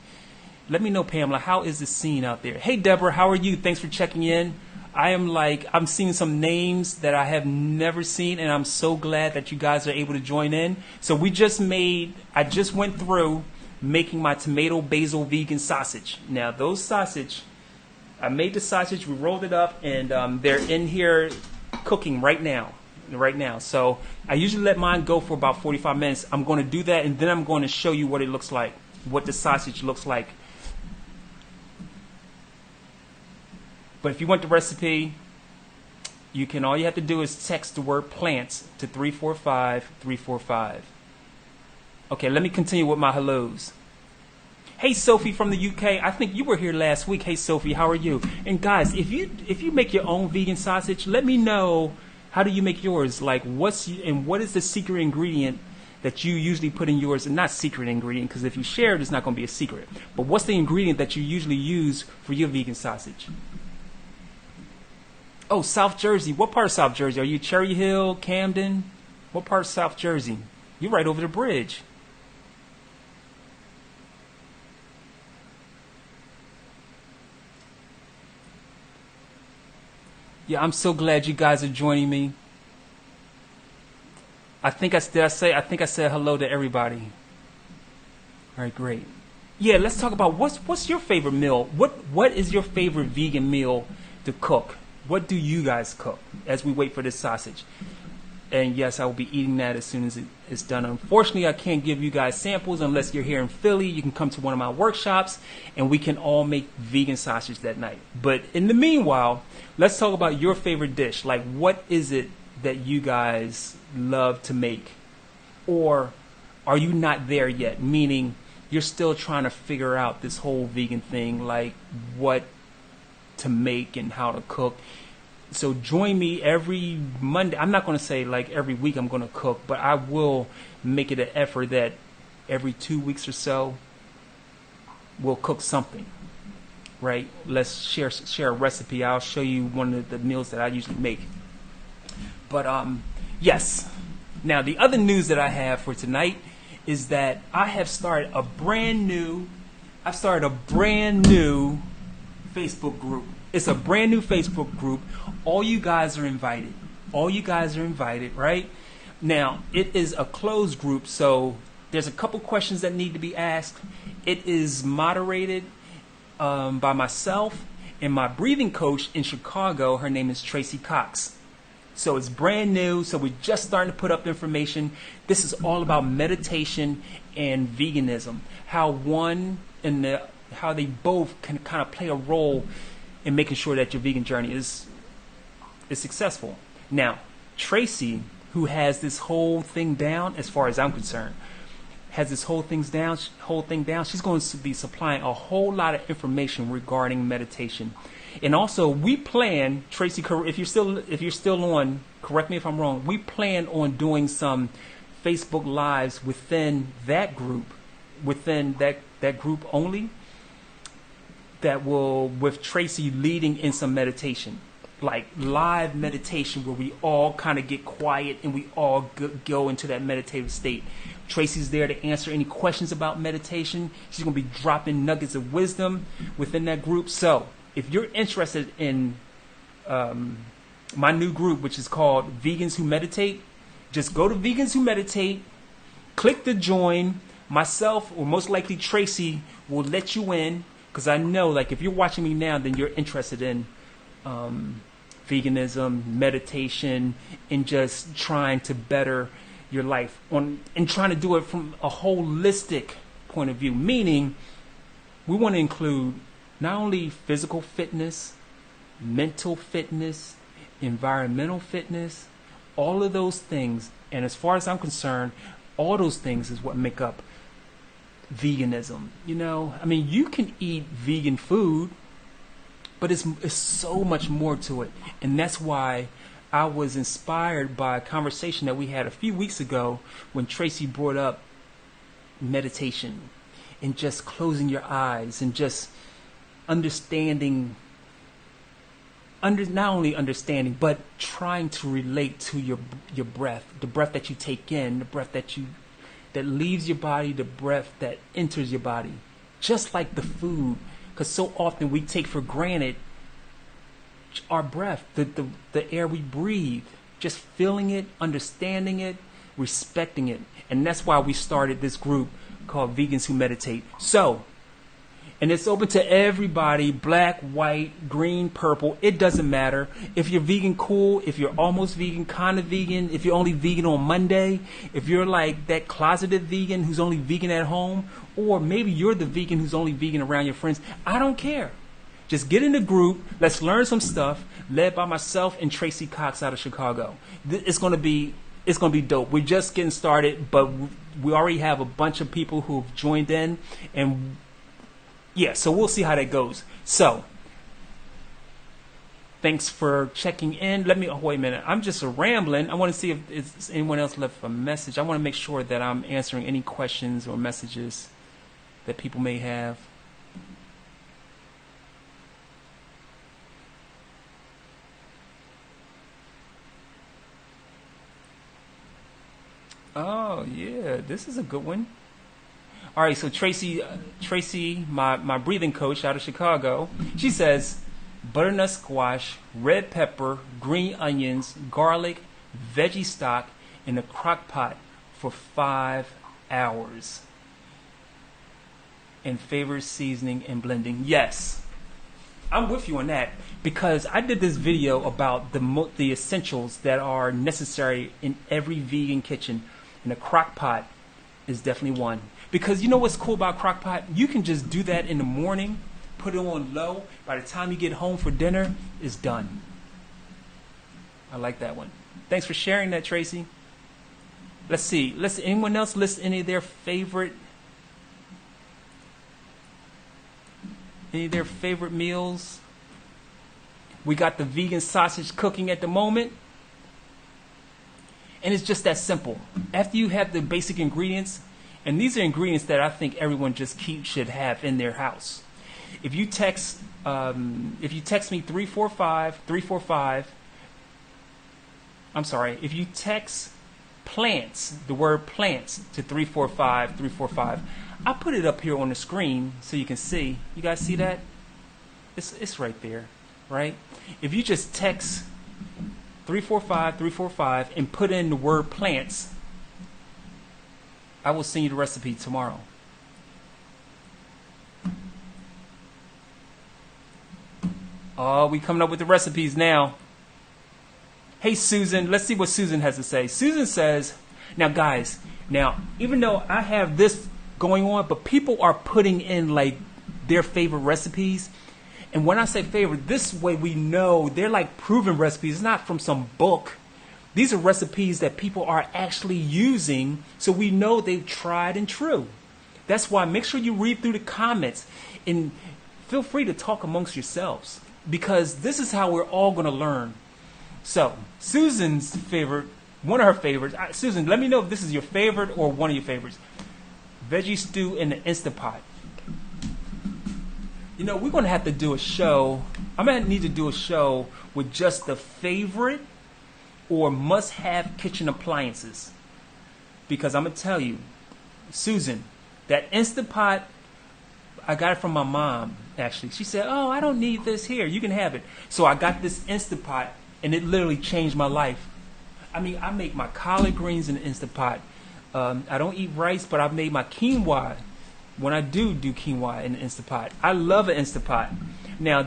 Let me know, Pamela, how is the scene out there? Hey Deborah, how are you? Thanks for checking in. I'm seeing some names that I have never seen, and I'm so glad that you guys are able to join in. So I just went through making my tomato basil vegan sausage. Now those sausage, I made the sausage, we rolled it up, and they're in here cooking right now. So I usually let mine go for about 45 minutes. I'm going to do that, and then I'm going to show you what it looks like, what the sausage looks like. But if you want the recipe, all you have to do is text the word plants to 345-345. Okay, let me continue with my hellos. Hey Sophie from the UK, I think you were here last week. Hey Sophie, how are you? And guys, if you make your own vegan sausage, let me know, how do you make yours? Like what is the secret ingredient that you usually put in yours? And not secret ingredient, because if you share it, it's not going to be a secret. But what's the ingredient that you usually use for your vegan sausage? Oh, South Jersey. What part of South Jersey? Are you Cherry Hill, Camden? What part of South Jersey? You're right over the bridge. Yeah, I'm so glad you guys are joining me. I think I said hello to everybody. All right, great. Yeah, let's talk about what's your favorite meal? What is your favorite vegan meal to cook? What do you guys cook as we wait for this sausage? And yes, I will be eating that as soon as it's done. Unfortunately, I can't give you guys samples unless you're here in Philly. You can come to one of my workshops and we can all make vegan sausage that night. But in the meanwhile, let's talk about your favorite dish. Like, what is it that you guys love to make? Or are you not there yet? Meaning you're still trying to figure out this whole vegan thing, like what to make and how to cook. So join me every Monday. I'm not going to say like every week I'm going to cook, but I will make it an effort that every 2 weeks or so we'll cook something, right? Let's share a recipe. I'll show you one of the meals that I usually make. But yes. Now the other news that I have for tonight is that I have started a brand new I've started a brand new Facebook group. It's a brand new Facebook group. All you guys are invited. All you guys are invited, right? Now, it is a closed group, so there's a couple questions that need to be asked. It is moderated by myself and my breathing coach in Chicago. Her name is Tracy Cox. So it's brand new, so we're just starting to put up information. This is all about meditation and veganism. How they both can kind of play a role in making sure that your vegan journey is successful. Now, Tracy, who has this whole thing down, as far as I'm concerned, has this whole thing down. She's going to be supplying a whole lot of information regarding meditation. And also, we plan, Tracy, if you're still on, correct me if I'm wrong. We plan on doing some Facebook Lives within that group only, that will, with Tracy leading in some meditation, like live meditation where we all kind of get quiet and we all go into that meditative state. Tracy's there to answer any questions about meditation. She's going to be dropping nuggets of wisdom within that group. So if you're interested in my new group, which is called Vegans Who Meditate, just go to Vegans Who Meditate, click the join. Myself, or most likely Tracy, will let you in, because I know, like, if you're watching me now, then you're interested in veganism, meditation, and just trying to better your life and trying to do it from a holistic point of view. Meaning, we want to include not only physical fitness, mental fitness, environmental fitness, all of those things. And as far as I'm concerned, all those things is what make up veganism. You know, I mean, you can eat vegan food, but it's so much more to it. And that's why I was inspired by a conversation that we had a few weeks ago when Tracy brought up meditation and just closing your eyes and just understanding, not only understanding, but trying to relate to your breath, the breath that you take in, the breath that leaves your body, the breath that enters your body, just like the food. Because so often we take for granted our breath, the air we breathe, just feeling it, understanding it, respecting it. And that's why we started this group called Vegans Who Meditate. So, and it's open to everybody, black, white, green, purple. It doesn't matter. If you're vegan, cool. If you're almost vegan, kind of vegan. If you're only vegan on Monday. If you're like that closeted vegan who's only vegan at home. Or maybe you're the vegan who's only vegan around your friends. I don't care. Just get in the group. Let's learn some stuff. Led by myself and Tracy Cox out of Chicago. It's gonna be dope. We're just getting started, but we already have a bunch of people who've joined in, and yeah, so we'll see how that goes. So, thanks for checking in. Wait a minute. I'm just rambling. I want to see if anyone else left a message. I want to make sure that I'm answering any questions or messages that people may have. Oh, yeah. This is a good one. All right, so Tracy, my breathing coach out of Chicago, she says butternut squash, red pepper, green onions, garlic, veggie stock in a crock pot for 5 hours. And favors seasoning and blending. Yes, I'm with you on that, because I did this video about the essentials that are necessary in every vegan kitchen, and a crock pot is definitely one. Because you know what's cool about crock pot? You can just do that in the morning, put it on low. By the time you get home for dinner, it's done. I like that one. Thanks for sharing that, Tracy. Let's see. Anyone else list any of their favorite meals? We got the vegan sausage cooking at the moment. And it's just that simple. After you have the basic ingredients, and these are ingredients that I think everyone should have in their house. If you text me 345, if you text plants, the word plants, to 345, I'll put it up here on the screen so you can see. You guys see that? It's right there, right? If you just text 345 and put in the word plants, I will send you the recipe tomorrow. Oh, we coming up with the recipes now. Hey, Susan, let's see what Susan has to say. Susan says, now guys, even though I have this going on, but people are putting in like their favorite recipes. And when I say favorite, this way we know they're like proven recipes. It's not from some book. These are recipes that people are actually using, so we know they've tried and true. That's why make sure you read through the comments and feel free to talk amongst yourselves, because this is how we're all going to learn. So Susan's favorite, one of her favorites. Susan, let me know if this is your favorite or one of your favorites. Veggie stew in the Insta Pot. You know, we're going to have to do a show. I'm going to need to do a show with just the favorite or must-have kitchen appliances. Because I'm going to tell you, Susan, that Insta Pot, I got it from my mom, actually. She said, oh, I don't need this here. You can have it. So I got this Insta Pot, and it literally changed my life. I mean, I make my collard greens in the Insta Pot. I don't eat rice, but I've made my quinoa. When I do quinoa in the Insta Pot, I love an Insta Pot. Now,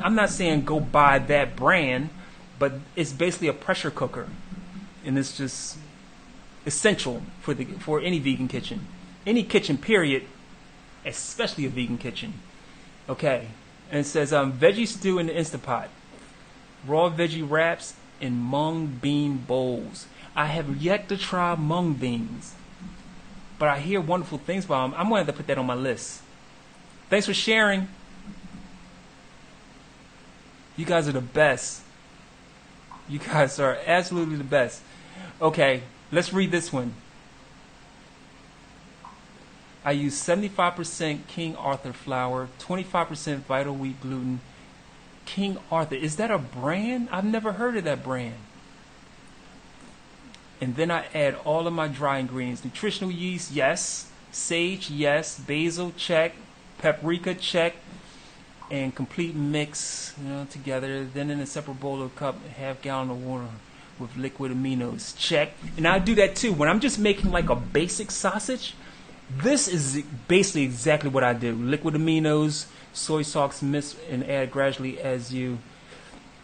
I'm not saying go buy that brand, but it's basically a pressure cooker, and it's just essential for any vegan kitchen, any kitchen period, especially a vegan kitchen. Okay, and it says veggie stew in the Insta Pot, raw veggie wraps in mung bean bowls. I have yet to try mung beans, but I hear wonderful things about them. I'm going to have to put that on my list. Thanks for sharing. You guys are the best. You guys are absolutely the best. Okay, let's read this one. I use 75% King Arthur flour, 25% Vital Wheat gluten. King Arthur, is that a brand? I've never heard of that brand. And then I add all of my dry ingredients. Nutritional yeast, yes. Sage, yes. Basil, check. Paprika, check. And complete mix, together. Then in a separate bowl of cup, half gallon of water with liquid aminos, check. And I do that too. When I'm just making like a basic sausage, this is basically exactly what I do. Liquid aminos, soy sauce, mix and add gradually as you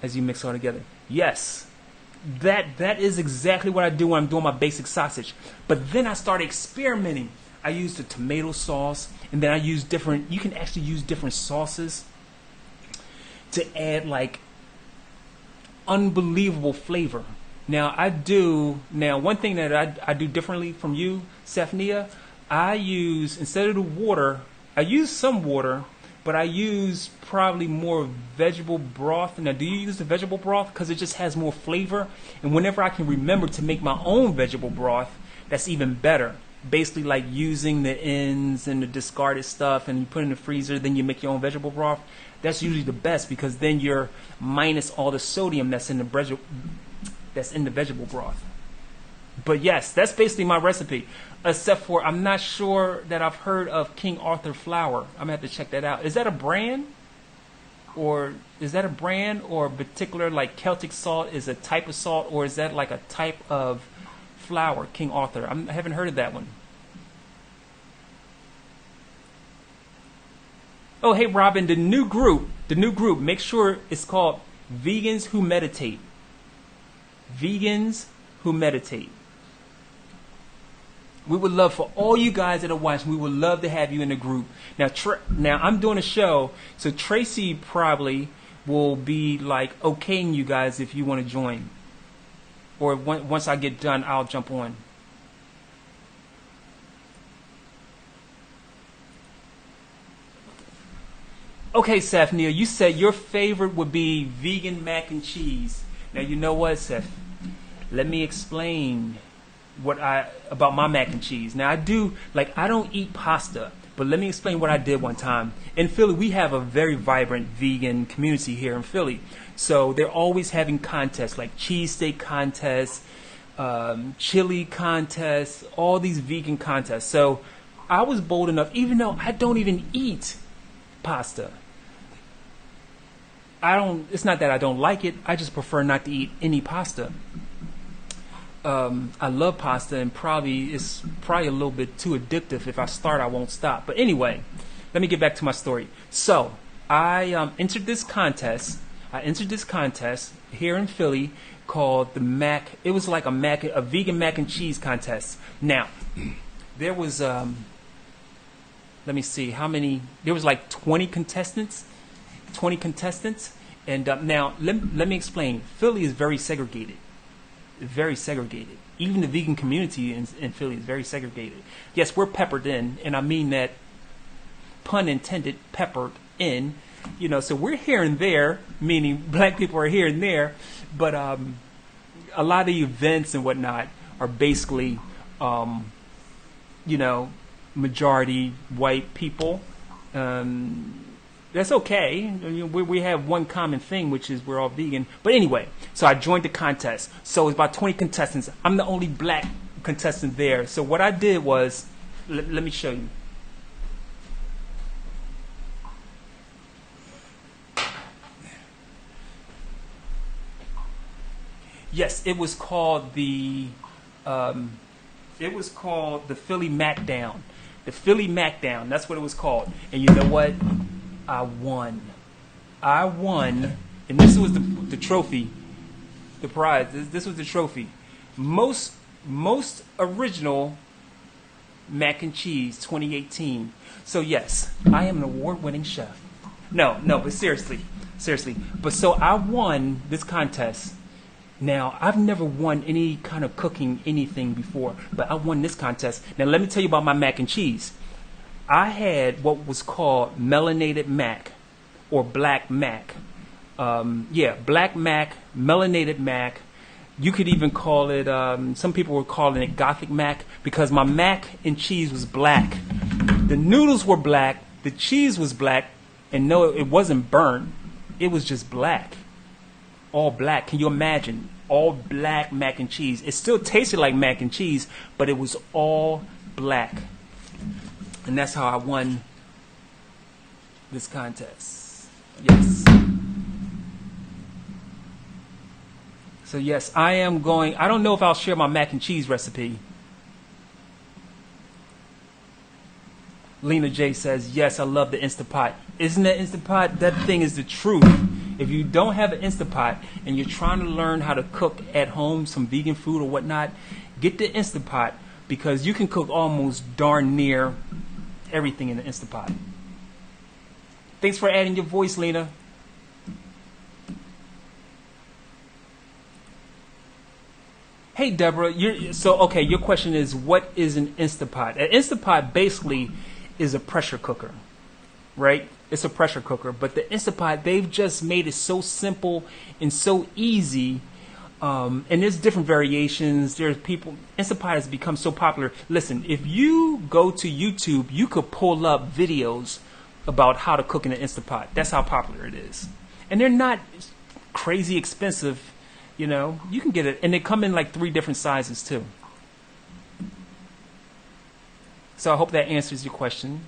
mix all together. Yes. That is exactly what I do when I'm doing my basic sausage. But then I started experimenting. I used the tomato sauce, and then I use you can actually use different sauces to add like unbelievable flavor. Now one thing that I do differently from you, Safnia, I use, instead of the water, I use some water, but I use probably more vegetable broth. Now, do you use the vegetable broth? Because it just has more flavor. And whenever I can remember to make my own vegetable broth, that's even better. Basically like using the ends and the discarded stuff and you put it in the freezer, then you make your own vegetable broth. That's usually the best because then you're minus all the sodium that's in the vegetable broth. But yes, that's basically my recipe. Except for I'm not sure that I've heard of King Arthur flour. I'm going to have to check that out. Is that a brand? Or particular like Celtic salt is a type of salt, or is that like a type of flour, King Arthur? I haven't heard of that one. Oh, hey Robin, the new group, make sure it's called Vegans Who Meditate. Vegans Who Meditate. We would love for all you guys that are watching, we would love to have you in the group. Now I'm doing a show, so Tracy probably will be like okaying you guys if you want to join. Or once I get done, I'll jump on. Okay, Safnia, you said your favorite would be vegan mac and cheese. Now you know what, Seth? Let me explain about my mac and cheese. Now I don't eat pasta, but let me explain what I did one time. In Philly, we have a very vibrant vegan community here in Philly. So they're always having contests like cheesesteak contests, chili contests, all these vegan contests. So I was bold enough, even though I don't even eat pasta. It's not that I don't like it. I just prefer not to eat any pasta. I love pasta, and it's probably a little bit too addictive. If I start, I won't stop. But anyway, let me get back to my story. So I entered this contest. Here in Philly called the Mac. It was like a vegan mac and cheese contest. Now, there was let me see how many. There was like 20 contestants. And now let me explain. Philly is very segregated. Very segregated. Even the vegan community in Philly is very segregated. Yes, we're peppered in, and I mean that, pun intended, peppered in. So we're here and there, meaning black people are here and there, but a lot of the events and whatnot are basically, majority white people. That's okay. We have one common thing, which is we're all vegan. But anyway, so I joined the contest. So it's about 20 contestants. I'm the only black contestant there. So what I did was, let me show you. Yes, it was called the Philly Mac-Down. The Philly Mac-Down. That's what it was called. And you know what? I won, and this was the trophy, the prize. This was the trophy. Most original mac and cheese 2018. So yes, I am an award-winning chef. No, but seriously. But so I won this contest. Now, I've never won any kind of cooking anything before, but I won this contest. Now, let me tell you about my mac and cheese. I had what was called melanated mac or black mac. Black mac, melanated mac. You could even call it, some people were calling it gothic mac because my mac and cheese was black. The noodles were black, the cheese was black, and no, it wasn't burnt. It was just black. All black. Can you imagine? All black mac and cheese. It still tasted like mac and cheese, but it was all black. And that's how I won this contest. Yes. So yes, I don't know if I'll share my mac and cheese recipe. Lena J says, yes, I love the Insta Pot. Isn't that Insta Pot? That thing is the truth. If you don't have an Insta Pot and you're trying to learn how to cook at home, some vegan food or whatnot, get the Insta Pot because you can cook almost darn near everything in the Insta Pot. Thanks for adding your voice, Lena. Hey, Deborah. Your question is, what is an Insta Pot? An Insta Pot basically is a pressure cooker, right? It's a pressure cooker, but the Insta Pot, they've just made it so simple and so easy. And there's different variations. Insta Pot has become so popular. Listen, if you go to YouTube, you could pull up videos about how to cook in an Insta Pot. That's how popular it is. And they're not crazy expensive, you can get it. And they come in like 3 different sizes too. So I hope that answers your question.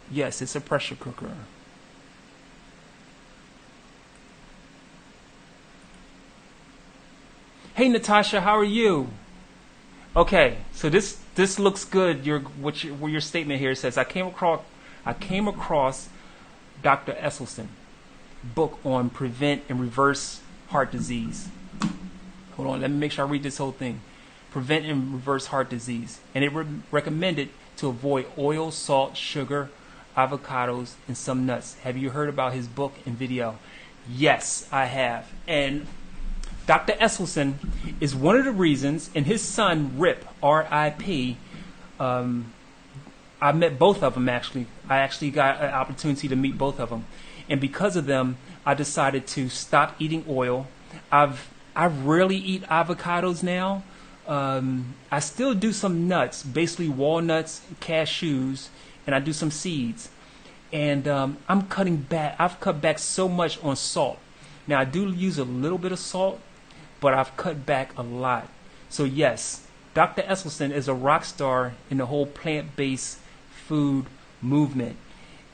Yes, it's a pressure cooker. Hey Natasha, how are you? Okay, so this looks good. Your statement here says I came across Dr. Esselstyn book on prevent and reverse heart disease. Hold on, let me make sure I read this whole thing. Prevent and reverse heart disease, and it recommended to avoid oil, salt, sugar, avocados, and some nuts. Have you heard about his book and video? Yes, I have. And Dr. Esselstyn is one of the reasons, and his son, Rip, R.I.P., I met both of them, actually. I actually got an opportunity to meet both of them. And because of them, I decided to stop eating oil. I rarely eat avocados now. I still do some nuts, basically walnuts, cashews, and I do some seeds. And I'm cutting back. I've cut back so much on salt. Now, I do use a little bit of salt, but I've cut back a lot. So yes, Dr. Esselstyn is a rock star in the whole plant-based food movement.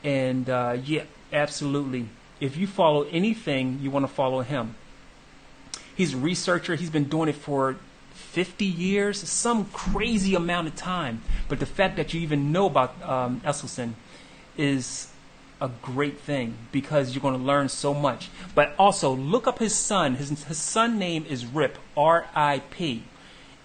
And yeah, absolutely. If you follow anything, you want to follow him. He's a researcher. He's been doing it for 50 years, some crazy amount of time. But the fact that you even know about Esselstyn is a great thing, because you're going to learn so much. But also, look up his son. His son name is Rip, R-I-P.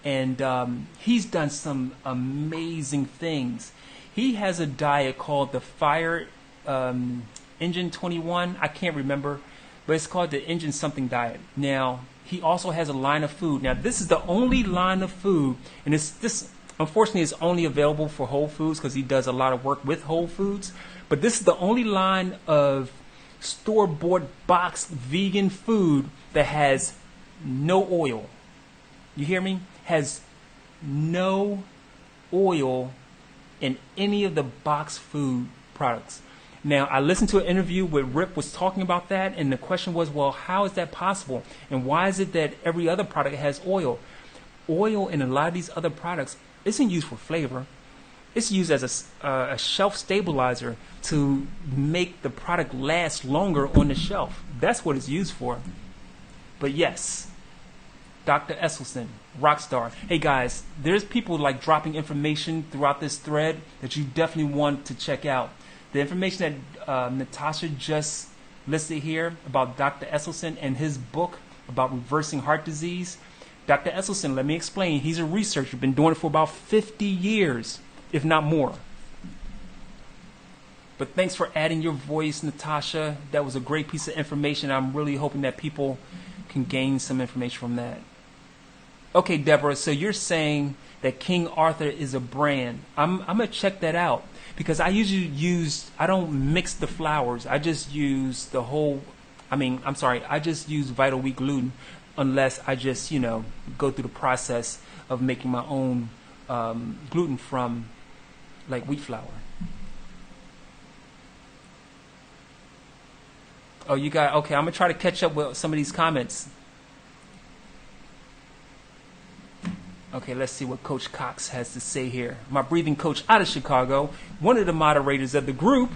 And he's done some amazing things. He has a diet called the Fire Engine 21. I can't remember, but it's called the Engine something diet. Now, he also has a line of food. Now, this is the only line of food, and this unfortunately is only available for Whole Foods, because he does a lot of work with Whole Foods. But this is the only line of store-bought boxed vegan food that has no oil. You hear me? Has no oil in any of the boxed food products. Now, I listened to an interview where Rip was talking about that, and the question was, well, how is that possible? And why is it that every other product has oil? Oil in a lot of these other products isn't used for flavor. It's used as a shelf stabilizer to make the product last longer on the shelf. That's what it's used for. But yes, Dr. Esselstyn, rock star. Hey guys, there's people like dropping information throughout this thread that you definitely want to check out. The information that Natasha just listed here about Dr. Esselstyn and his book about reversing heart disease. Dr. Esselstyn, let me explain. He's a researcher, been doing it for about 50 years, if not more. But thanks for adding your voice, Natasha. That was a great piece of information. I'm really hoping that people can gain some information from that. Okay, Deborah, so you're saying that King Arthur is a brand. I'm going to check that out, because I usually I don't mix the flours. I just use the whole, I just use Vital Wheat gluten, unless I just, go through the process of making my own gluten from like wheat flour. Oh, you got, okay, I'm going to try to catch up with some of these comments. Okay, let's see what Coach Cox has to say here. My breathing coach out of Chicago, one of the moderators of the group.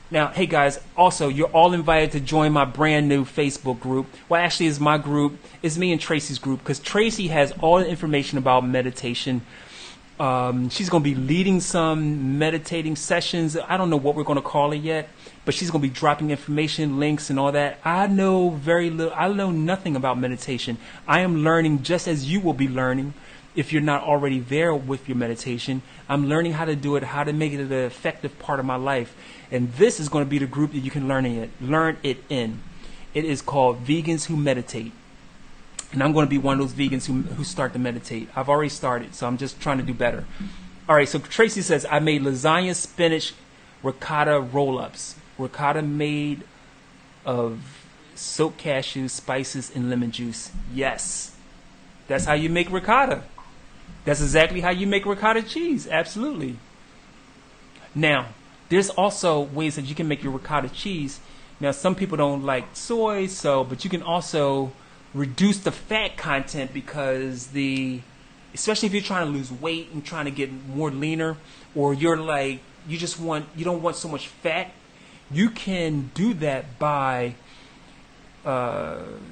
Now, hey guys, also, you're all invited to join my brand new Facebook group. Well, actually, it's my group. It's me and Tracy's group, because Tracy has all the information about meditation. She's going to be leading some meditating sessions. I don't know what we're going to call it yet, but she's going to be dropping information, links, and all that. I know very little. I know nothing about meditation. I am learning just as you will be learning if you're not already there with your meditation. I'm learning how to do it, how to make it an effective part of my life. And this is going to be the group that you can learn it in. It is called Vegans Who Meditate. And I'm going to be one of those vegans who start to meditate. I've already started, so I'm just trying to do better. All right, so Tracy says, I made lasagna, spinach, ricotta roll-ups. Ricotta made of soaked cashews, spices, and lemon juice. Yes, that's how you make ricotta. That's exactly how you make ricotta cheese. Absolutely. Now, there's also ways that you can make your ricotta cheese. Now, some people don't like soy, but you can also reduce the fat content, because especially if you're trying to lose weight and trying to get more leaner, or you don't want so much fat, you can do that by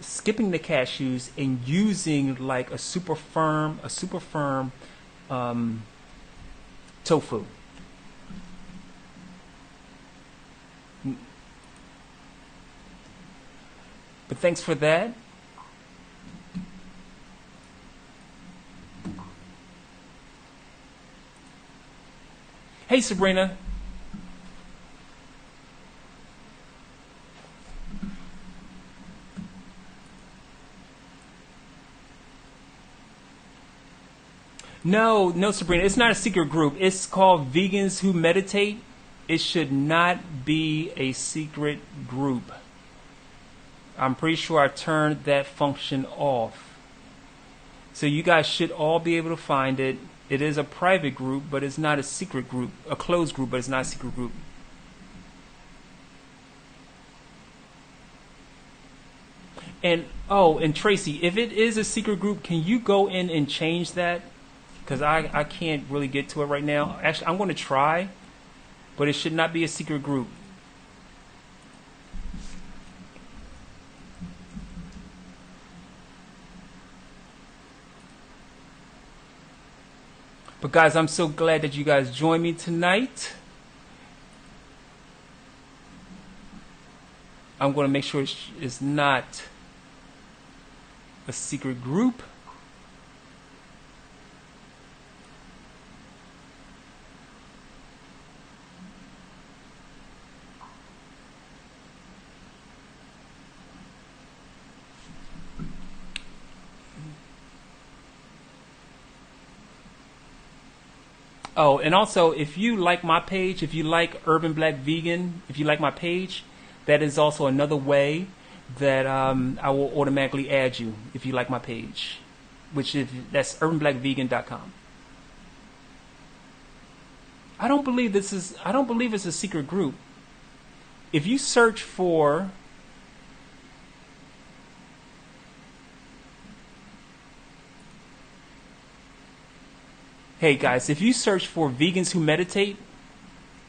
skipping the cashews and using like a super firm tofu. But thanks for that. Hey, Sabrina. No, Sabrina. It's not a secret group. It's called Vegans Who Meditate. It should not be a secret group. I'm pretty sure I turned that function off. So you guys should all be able to find it. It is a private group, but it's not a secret group. A closed group, but it's not a secret group. And oh, and Tracy, if it is a secret group, can you go in and change that? Because I can't really get to it right now. Actually, I'm going to try, but it should not be a secret group. But guys, I'm so glad that you guys joined me tonight. I'm going to make sure it's not a secret group. Oh, and also, if you like my page, if you like Urban Black Vegan, if you like my page, that is also another way that I will automatically add you if you like my page, that's urbanblackvegan.com. I don't believe it's a secret group. If you search for Hey guys, if you search for vegans who meditate,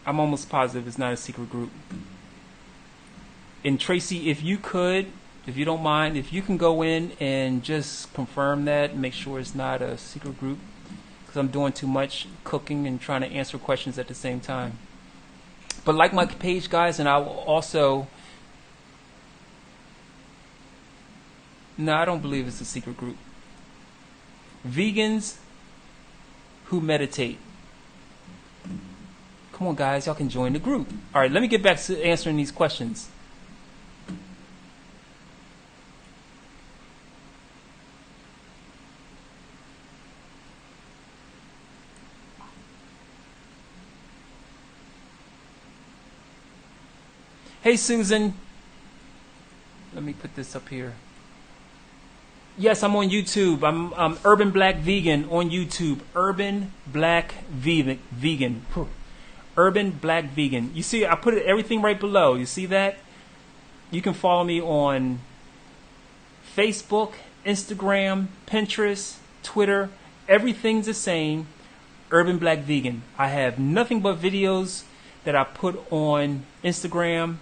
I'm almost positive it's not a secret group. And Tracy, if you don't mind, if you can go in and just confirm that, make sure it's not a secret group, because I'm doing too much cooking and trying to answer questions at the same time. But like my page, guys, and I will also... No, I don't believe it's a secret group. Vegans who meditate. Come on, guys, y'all can join the group. All right, let me get back to answering these questions. Hey, Susan. Let me put this up here. Yes, I'm on YouTube. I'm Urban Black Vegan on YouTube. Urban Black Vegan. Urban Black Vegan. You see, I put everything right below. You see that? You can follow me on Facebook, Instagram, Pinterest, Twitter. Everything's the same. Urban Black Vegan. I have nothing but videos that I put on Instagram.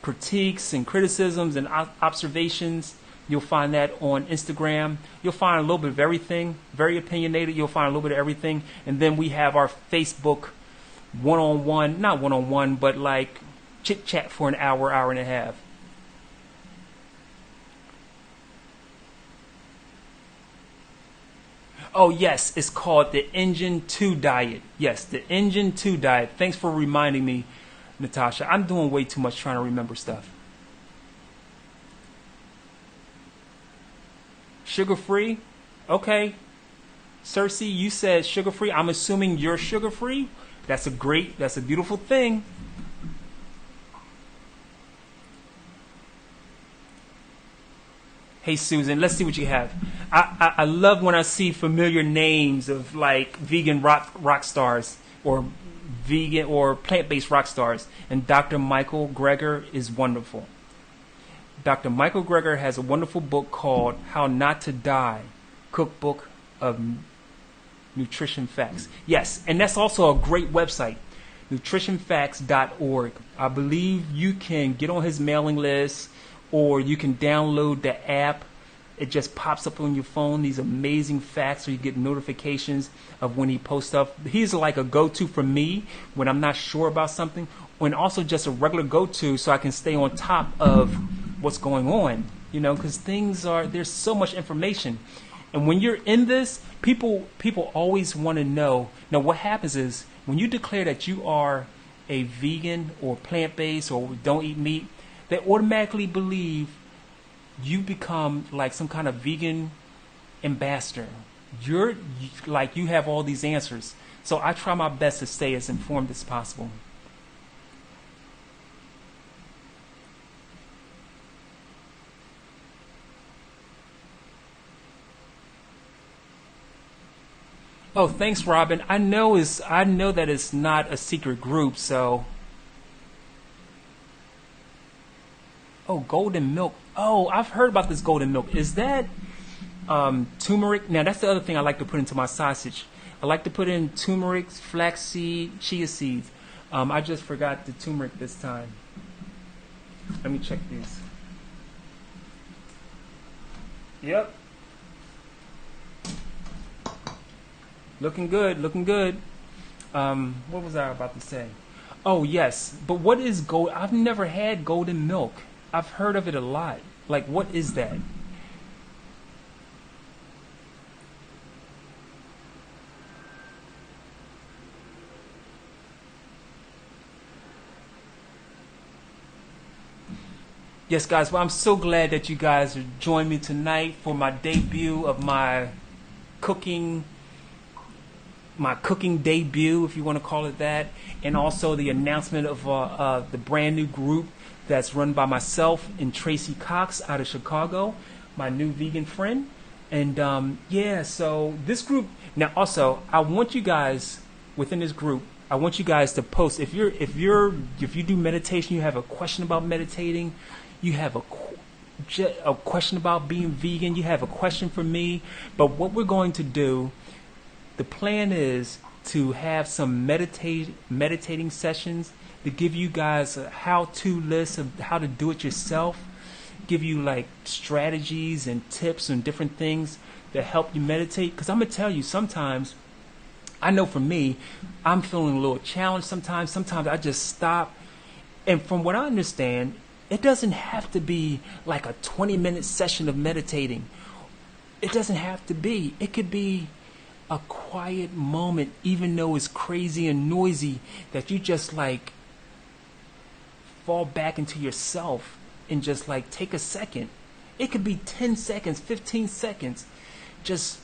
Critiques and criticisms and observations. You'll find that on Instagram. You'll find a little bit of everything. Very opinionated. You'll find a little bit of everything. And then we have our Facebook one-on-one, not one-on-one, but like chit-chat for an hour, hour and a half. Oh, yes, it's called the Engine 2 Diet. Yes, the Engine 2 Diet. Thanks for reminding me, Natasha. I'm doing way too much trying to remember stuff. Sugar-free? Okay. Cersei, you said sugar-free. I'm assuming you're sugar-free. That's a beautiful thing. Hey, Susan, let's see what you have. I love when I see familiar names of like vegan rock stars or vegan or plant-based rock stars. And Dr. Michael Greger is wonderful. Dr. Michael Greger has a wonderful book called How Not to Die, Cookbook of Nutrition Facts. Yes, and that's also a great website, nutritionfacts.org. I believe you can get on his mailing list or you can download the app. It just pops up on your phone, these amazing facts, so you get notifications of when he posts stuff. He's like a go-to for me when I'm not sure about something, and also just a regular go-to so I can stay on top of what's going on, because there's so much information. And when you're in this, people always want to know. Now, what happens is when you declare that you are a vegan or plant-based or don't eat meat, they automatically believe you become like some kind of vegan ambassador. You have all these answers. So I try my best to stay as informed as possible. Oh, thanks, Robin. I know that it's not a secret group, so Oh, golden milk. Oh, I've heard about this golden milk. Is that turmeric? Now that's the other thing I like to put into my sausage. I like to put in turmeric, flaxseed, chia seeds. I just forgot the turmeric this time. Let me check these. Yep. Looking good, looking good. What was I about to say? Oh, yes. But what is gold? I've never had golden milk. I've heard of it a lot. Like, what is that? Yes, guys. Well, I'm so glad that you guys joined me tonight for my debut of cooking my cooking debut, if you want to call it that, and also the announcement of the brand new group that's run by myself and Tracy Cox out of Chicago, my new vegan friend. And yeah, so this group now also I want you guys within this group. I want you guys to post if you do meditation, you have a question about meditating, you have a question about being vegan, you have a question for me. But what we're going to do, the plan is to have some meditating sessions to give you guys a how-to list of how to do it yourself, give you like strategies and tips and different things that help you meditate. Because I'm going to tell you, sometimes, I know for me, I'm feeling a little challenged sometimes. Sometimes I just stop. And from what I understand, it doesn't have to be like a 20-minute session of meditating. It doesn't have to be. It could be a quiet moment, even though it's crazy and noisy, that you just like fall back into yourself and just like take a second. It could be 10 seconds, 15 seconds. Just,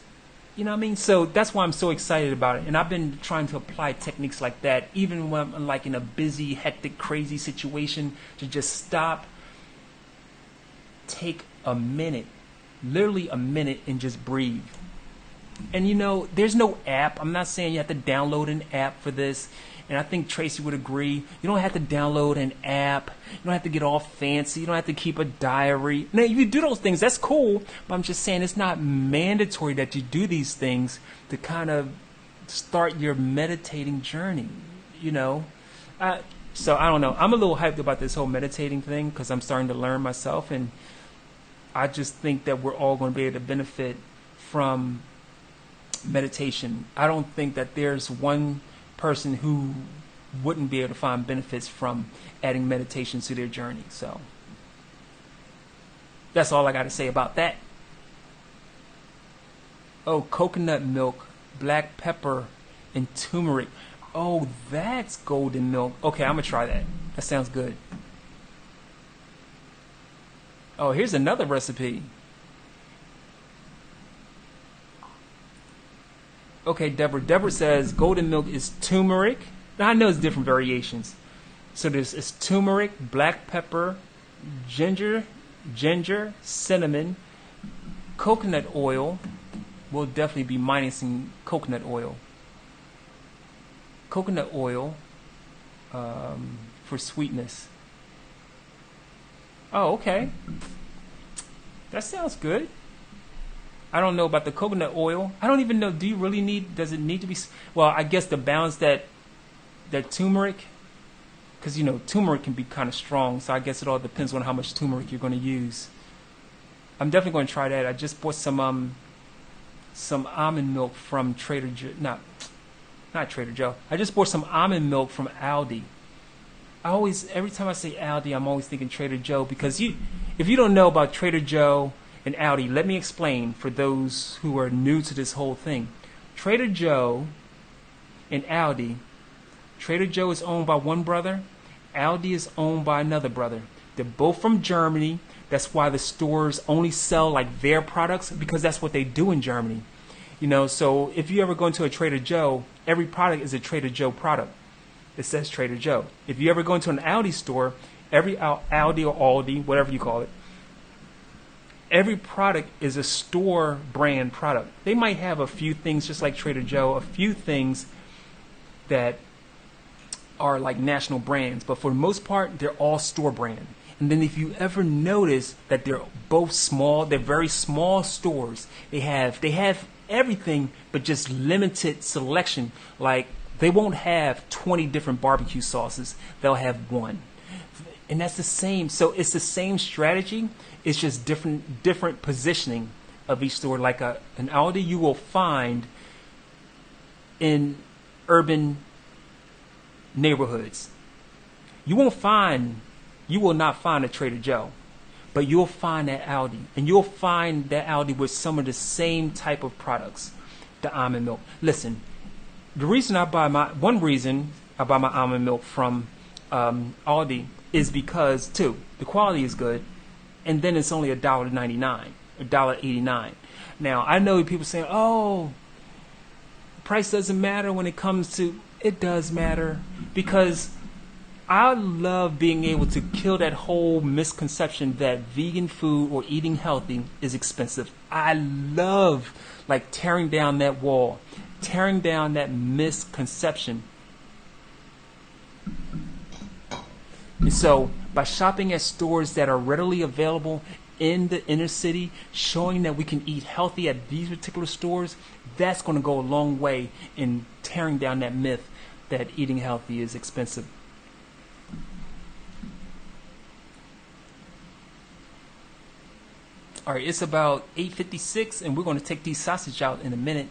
you know what I mean? So that's why I'm so excited about it. And I've been trying to apply techniques like that, even when I'm like in a busy, hectic, crazy situation, to just stop, take a minute, literally a minute, and just breathe. And you know, there's no app. I'm not saying you have to download an app for this. And I think Tracy would agree. You don't have to download an app. You don't have to get all fancy. You don't have to keep a diary. Now, if you do those things, that's cool. But I'm just saying it's not mandatory that you do these things to kind of start your meditating journey, you know. So I don't know. I'm a little hyped about this whole meditating thing because I'm starting to learn myself. And I just think that we're all going to be able to benefit from meditation. I don't think that there's one person who wouldn't be able to find benefits from adding meditation to their journey. So that's all I got to say about that. Oh, coconut milk, black pepper, and turmeric. Oh, that's golden milk. Okay, I'm going to try that. That sounds good. Oh, here's another recipe. Okay, Deborah. Deborah says golden milk is turmeric. Now, I know it's different variations. So it's turmeric, black pepper, ginger, cinnamon, coconut oil. We'll definitely be minusing coconut oil. Coconut oil for sweetness. Oh, okay. That sounds good. I don't know about the coconut oil. I don't even know. Do you really need? Does it need to be? Well, I guess to balance that turmeric, because you know turmeric can be kind of strong. So I guess it all depends on how much turmeric you're going to use. I'm definitely going to try that. I just bought some almond milk from Trader Joe. Not Trader Joe. I just bought some almond milk from Aldi. Every time I say Aldi, I'm always thinking Trader Joe because if you don't know about Trader Joe and Aldi, let me explain for those who are new to this whole thing. Trader Joe and Aldi, Trader Joe is owned by one brother, Aldi is owned by another brother. They're both from Germany. That's why the stores only sell like their products, because that's what they do in Germany. You know, so if you ever go into a Trader Joe, every product is a Trader Joe product. It says Trader Joe. If you ever go into an Aldi store, every Aldi or Aldi, whatever you call it, every product is a store brand product. They might have a few things, just like Trader Joe, a few things that are like national brands, but for the most part, they're all store brand. And then if you ever notice that they're both small, they're very small stores. They have everything but just limited selection. Like they won't have 20 different barbecue sauces. They'll have one. And that's the same. So it's the same strategy. It's just different positioning of each store. Like an Aldi you will find in urban neighborhoods. You will not find a Trader Joe, but you'll find that Aldi, and you'll find that Aldi with some of the same type of products, the almond milk. Listen, one reason I buy my almond milk from Aldi is because the quality is good, and then it's only $1.99, $1.89. Now I know people saying, "Oh, price doesn't matter when it comes to." It does matter, because I love being able to kill that whole misconception that vegan food or eating healthy is expensive. I love like tearing down that wall, tearing down that misconception. And so by shopping at stores that are readily available in the inner city, showing that we can eat healthy at these particular stores, that's going to go a long way in tearing down that myth that eating healthy is expensive. All right, it's about 8:56, and we're going to take these sausage out in a minute.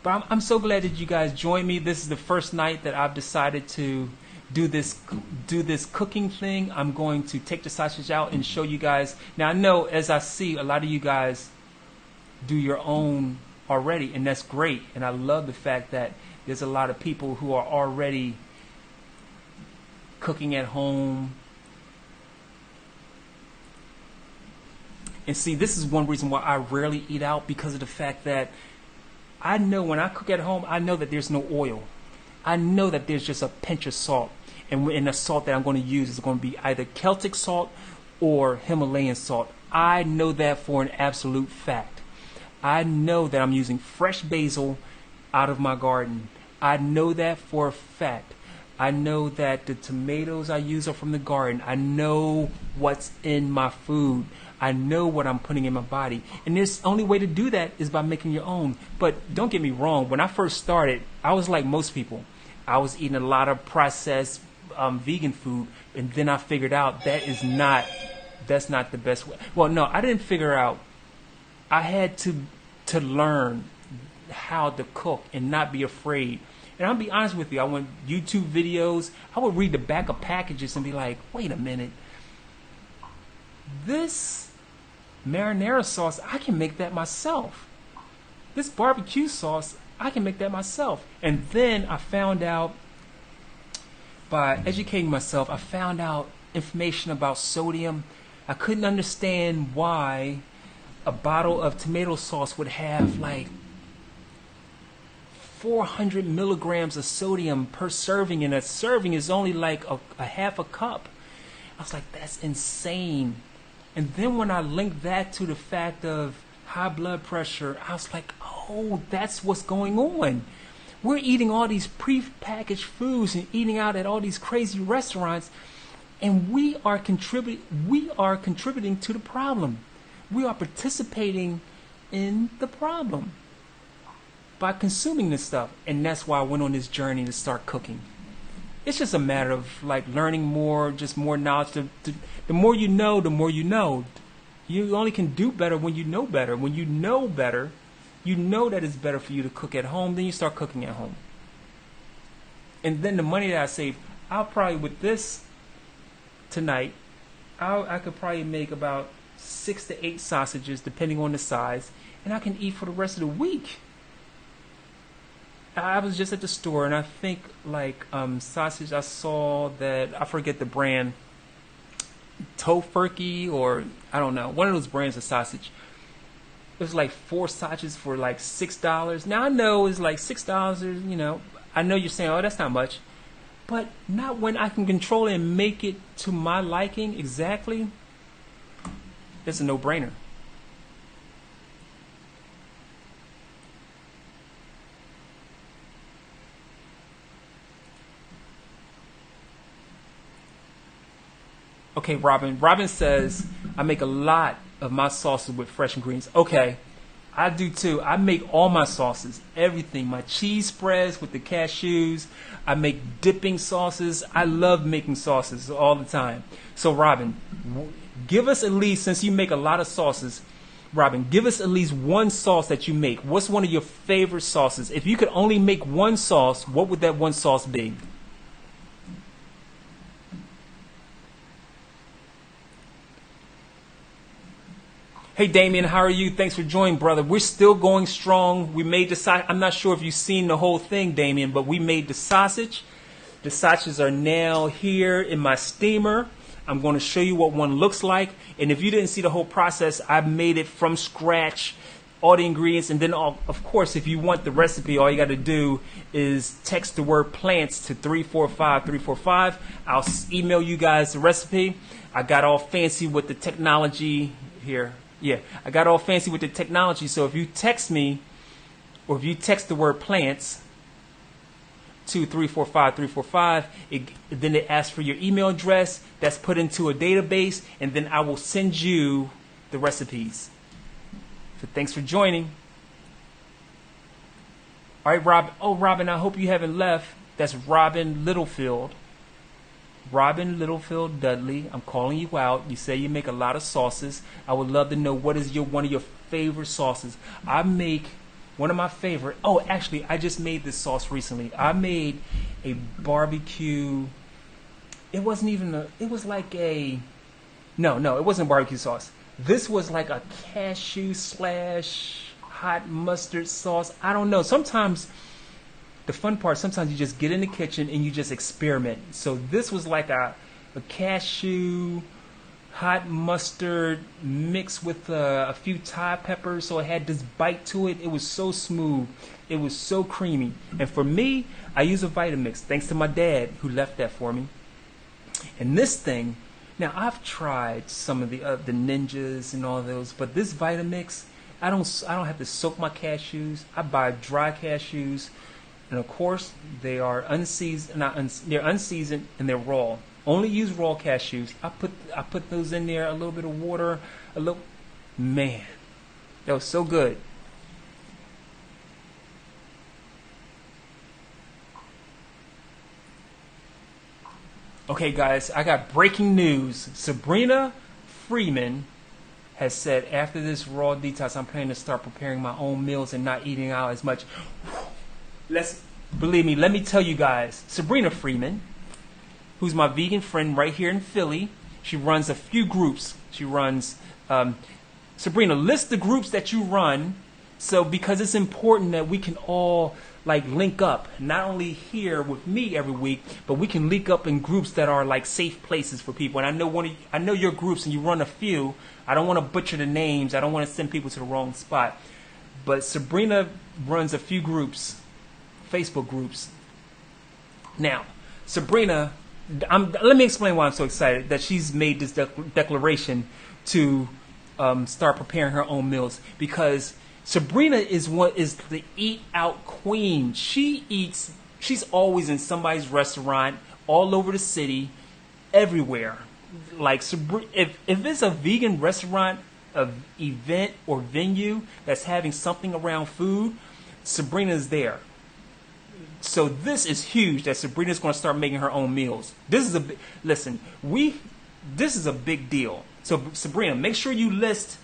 But I'm so glad that you guys joined me. This is the first night that I've decided to do this cooking thing. I'm going to take the sausage out and show you guys. Now I know, as I see, a lot of you guys do your own already, and that's great. And I love the fact that there's a lot of people who are already cooking at home. And see, this is one reason why I rarely eat out, because of the fact that I know when I cook at home, I know that there's no oil. I know that there's just a pinch of salt. And the salt that I'm going to use is going to be either Celtic salt or Himalayan salt. I know that for an absolute fact. I know that I'm using fresh basil out of my garden. I know that for a fact. I know that the tomatoes I use are from the garden. I know what's in my food. I know what I'm putting in my body. And the only way to do that is by making your own. But don't get me wrong. When I first started, I was like most people. I was eating a lot of processed vegan food. And then I figured out that's not the best way. Well, no, I didn't figure out. I had to learn how to cook and not be afraid. And I'll be honest with you, I went YouTube videos. I would read the back of packages and be like, wait a minute. This marinara sauce, I can make that myself. This barbecue sauce, I can make that myself. And then I found out, by educating myself, I found out information about sodium. I couldn't understand why a bottle of tomato sauce would have like 400 milligrams of sodium per serving, and a serving is only like a half a cup. I was like, that's insane. And then when I linked that to the fact of high blood pressure, I was like, oh, that's what's going on. We're eating all these pre-packaged foods and eating out at all these crazy restaurants, and we are contributing to the problem. We are participating in the problem by consuming this stuff. And that's why I went on this journey to start cooking. It's just a matter of like learning more, just more knowledge. The more you know, the more you know. You only can do better when you know better. When you know better, you know that it's better for you to cook at home, then you start cooking at home. And then the money that I save, I'll probably, with this tonight, I could probably make about 6 to 8 sausages, depending on the size, and I can eat for the rest of the week. I was just at the store, and I think like sausage, I saw that, I forget the brand, Tofurkey, or I don't know, one of those brands of sausage. It was like 4 sausages for like $6. Now I know it's like $6, you know. I know you're saying, oh, that's not much. But not when I can control it and make it to my liking exactly. It's a no-brainer. Okay, Robin. Robin says, I make a lot of my sauces with fresh ingredients. Okay, I do too. I make all my sauces, everything. My cheese spreads with the cashews. I make dipping sauces. I love making sauces all the time. So, Robin, give us at least, since you make a lot of sauces, Robin, give us at least one sauce that you make. What's one of your favorite sauces? If you could only make one sauce, what would that one sauce be? Hey Damien, how are you? Thanks for joining, brother. We're still going strong. We made the sausage. I'm not sure if you've seen the whole thing, Damien, but we made the sausage. The sausages are now here in my steamer. I'm going to show you what one looks like. And if you didn't see the whole process, I made it from scratch, all the ingredients. And then, of course, if you want the recipe, all you got to do is text the word plants to 345-345. I'll email you guys the recipe. I got all fancy with the technology here. Yeah, I got all fancy with the technology. So if you text me, or if you text the word plants to 345-345, then it asks for your email address. That's put into a database, and then I will send you the recipes. So thanks for joining. All right, Rob. Oh, Robin, I hope you haven't left. That's Robin Littlefield. Robin Littlefield Dudley, I'm calling you out. You say you make a lot of sauces. I would love to know what is one of your favorite sauces. I make one of my favorite. Oh, actually, I just made this sauce recently. I made a barbecue. It wasn't even a. It was like a. No, it wasn't barbecue sauce. This was like a cashew / hot mustard sauce. I don't know. Sometimes. The fun part, sometimes you just get in the kitchen and you just experiment. So this was like a cashew, hot mustard mixed with a few Thai peppers. So it had this bite to it. It was so smooth. It was so creamy. And for me, I use a Vitamix, thanks to my dad who left that for me. And this thing, now I've tried some of the Ninjas and all those, but this Vitamix, I don't have to soak my cashews. I buy dry cashews. And of course, they are unseasoned. They're unseasoned and they're raw. Only use raw cashews. I put those in there. A little bit of water. Man, that was so good. Okay, guys, I got breaking news. Sabrina Freeman has said after this raw detox, I'm planning to start preparing my own meals and not eating out as much. Believe me, let me tell you guys, Sabrina Freeman, who's my vegan friend right here in Philly, she runs a few groups. She runs, Sabrina, list the groups that you run, so because it's important that we can all like link up, not only here with me every week, but we can link up in groups that are like safe places for people. And I know your groups, and you run a few. I don't want to butcher the names. I don't want to send people to the wrong spot. But Sabrina runs a few groups. Facebook groups. Now, Sabrina, let me explain why I'm so excited that she's made this declaration to start preparing her own meals, because Sabrina is the eat out queen. She's always in somebody's restaurant all over the city, everywhere. Like if it's a vegan restaurant, event or venue that's having something around food, Sabrina's there. So this is huge that Sabrina's going to start making her own meals. This is this is a big deal. So Sabrina, make sure you list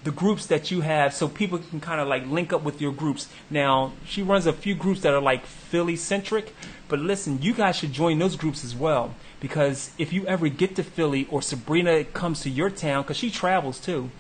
the groups that you have so people can kind of like link up with your groups. Now, she runs a few groups that are like Philly centric, but listen, you guys should join those groups as well, because if you ever get to Philly or Sabrina comes to your town, because she travels too,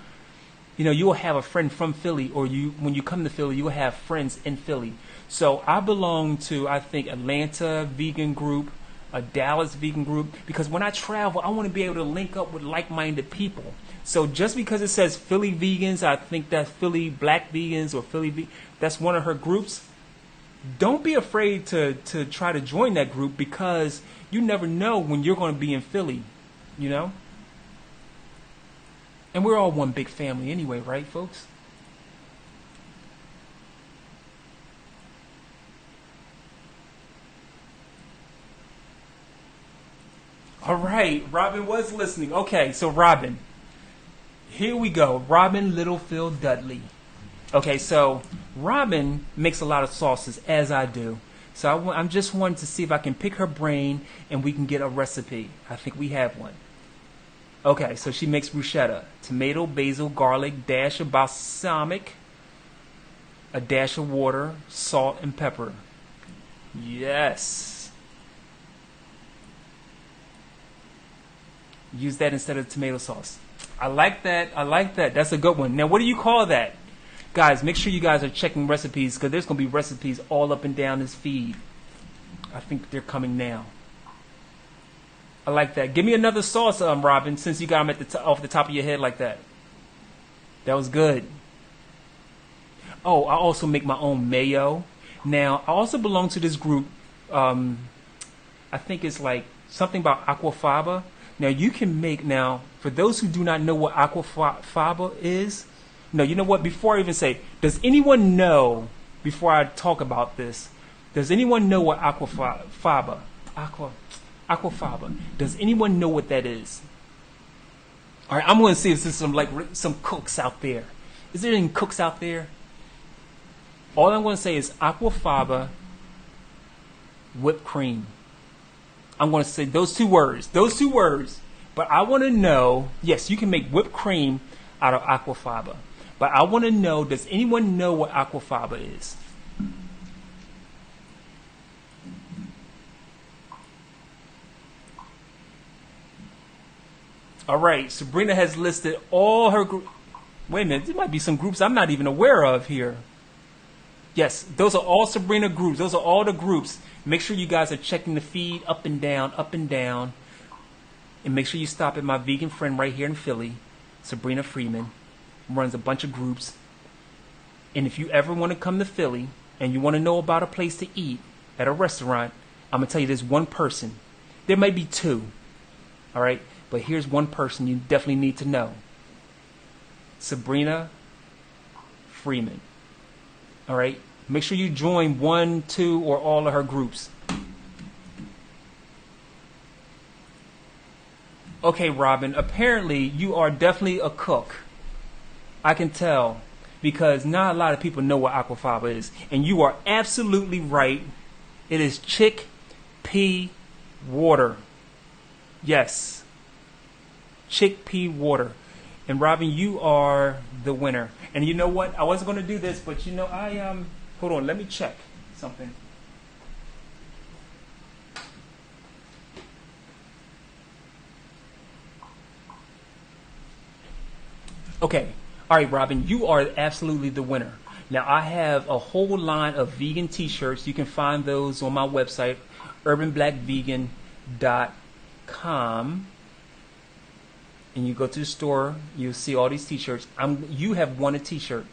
you know, you will have a friend from Philly, or when you come to Philly, you will have friends in Philly. So I belong to, I think, Atlanta vegan group, a Dallas vegan group, because when I travel, I want to be able to link up with like-minded people. So just because it says Philly vegans, I think that's Philly black vegans or that's one of her groups. Don't be afraid to try to join that group, because you never know when you're going to be in Philly, you know? And we're all one big family anyway, right, folks? All right, Robin was listening. Okay, so Robin, here we go. Robin Littlefield Dudley. Okay, so Robin makes a lot of sauces, as I do. So I'm just wanting to see if I can pick her brain and we can get a recipe. I think we have one. Okay, so she makes bruschetta. Tomato, basil, garlic, dash of balsamic, a dash of water, salt, and pepper. Yes. Use that instead of tomato sauce. I like that. I like that. That's a good one. Now, what do you call that? Guys, make sure you guys are checking recipes because there's going to be recipes all up and down this feed. I think they're coming now. I like that. Give me another sauce, Robin, since you got them at off the top of your head like that. That was good. Oh, I also make my own mayo. Now, I also belong to this group. I think it's like something about aquafaba. Now, you can make, now, for those who do not know what aquafaba is, no, you know what? Before I even say, does anyone know, before I talk about this, does anyone know what aquafaba, does anyone know what that is? All right, I'm going to see if there's some cooks out there. Is there any cooks out there? All I'm going to say is aquafaba whipped cream. I'm going to say those two words. But I want to know, yes, you can make whipped cream out of aquafaba. But I want to know, does anyone know what aquafaba is? All right, Sabrina has listed all her groups. Wait a minute, there might be some groups I'm not even aware of here. Yes, those are all Sabrina groups. Those are all the groups. Make sure you guys are checking the feed up and down, up and down. And make sure you stop at my vegan friend right here in Philly, Sabrina Freeman. Runs a bunch of groups. And if you ever want to come to Philly and you want to know about a place to eat at a restaurant, I'm going to tell you there's one person. There may be two. All right? But here's one person you definitely need to know. Sabrina Freeman. All right? Make sure you join 1, 2, or all of her groups. Okay, Robin, apparently you are definitely a cook. I can tell because not a lot of people know what aquafaba is. And you are absolutely right. It is chickpea water. Yes. Chickpea water. And Robin, you are the winner. And you know what? I wasn't going to do this, but you know, hold on, let me check something. Okay. All right, Robin, you are absolutely the winner. Now, I have a whole line of vegan t-shirts. You can find those on my website, urbanblackvegan.com. And you go to the store, you'll see all these t-shirts. You have won a t-shirt.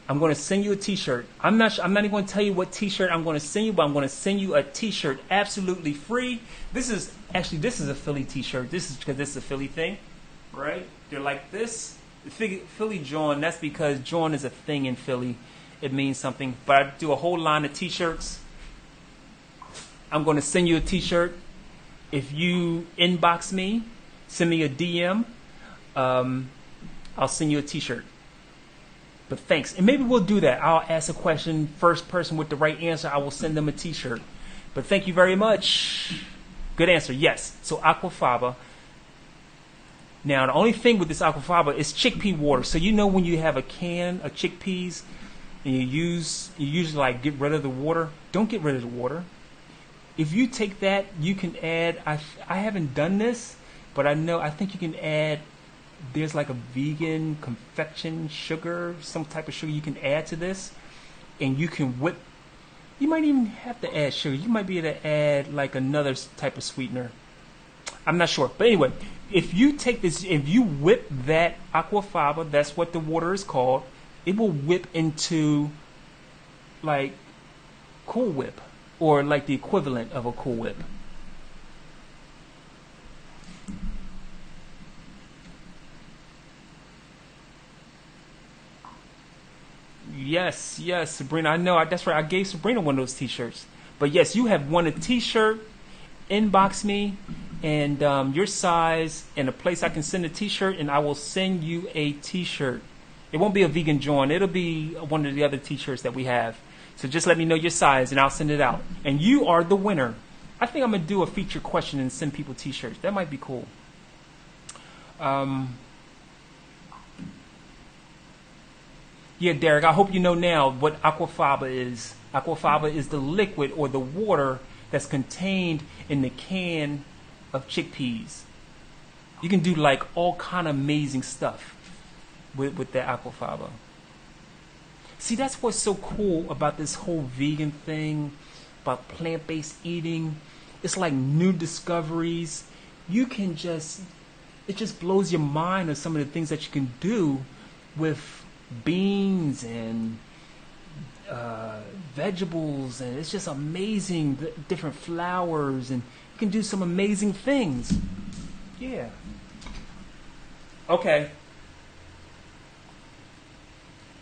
I'm going to send you a t-shirt. I'm not even going to tell you what t-shirt I'm going to send you, but I'm going to send you a t-shirt absolutely free. This is a Philly t-shirt. This is because this is a Philly thing, right? They're like this. Philly John, that's because John is a thing in Philly. It means something. But I do a whole line of t-shirts. I'm going to send you a t-shirt. If you inbox me, send me a DM, I'll send you a t-shirt. But thanks. And maybe we'll do that. I'll ask a question. First person with the right answer, I will send them a t-shirt. But thank you very much. Good answer. Yes. So aquafaba. Now, the only thing with this aquafaba is chickpea water. So you know when you have a can of chickpeas and you usually like get rid of the water, don't get rid of the water. If you take that, you can add, I haven't done this, but I think you can add, there's like a vegan confection sugar, some type of sugar you can add to this. And you can whip, you might even have to add sugar. You might be able to add like another type of sweetener. I'm not sure. But anyway, if you take this, if you whip that aquafaba, that's what the water is called, it will whip into like Cool Whip or like the equivalent of a Cool Whip. Yes, Sabrina, I know. That's right. I gave Sabrina one of those t-shirts. But yes, you have won a t-shirt. Inbox me and your size and a place I can send a t-shirt, and I will send you a t-shirt. It won't be a vegan joint. It'll be one of the other t-shirts that we have. So just let me know your size and I'll send it out. And you are the winner. I think I'm going to do a feature question and send people t-shirts. That might be cool. Yeah, Derek, I hope you know now what aquafaba is. Aquafaba is the liquid or the water that's contained in the can of chickpeas. You can do like all kind of amazing stuff with the aquafaba. See, that's what's so cool about this whole vegan thing, about plant-based eating. It's like new discoveries. You can just, it just blows your mind of some of the things that you can do with beans and vegetables, and it's just amazing, the different flours, and you can do some amazing things. Yeah. Okay.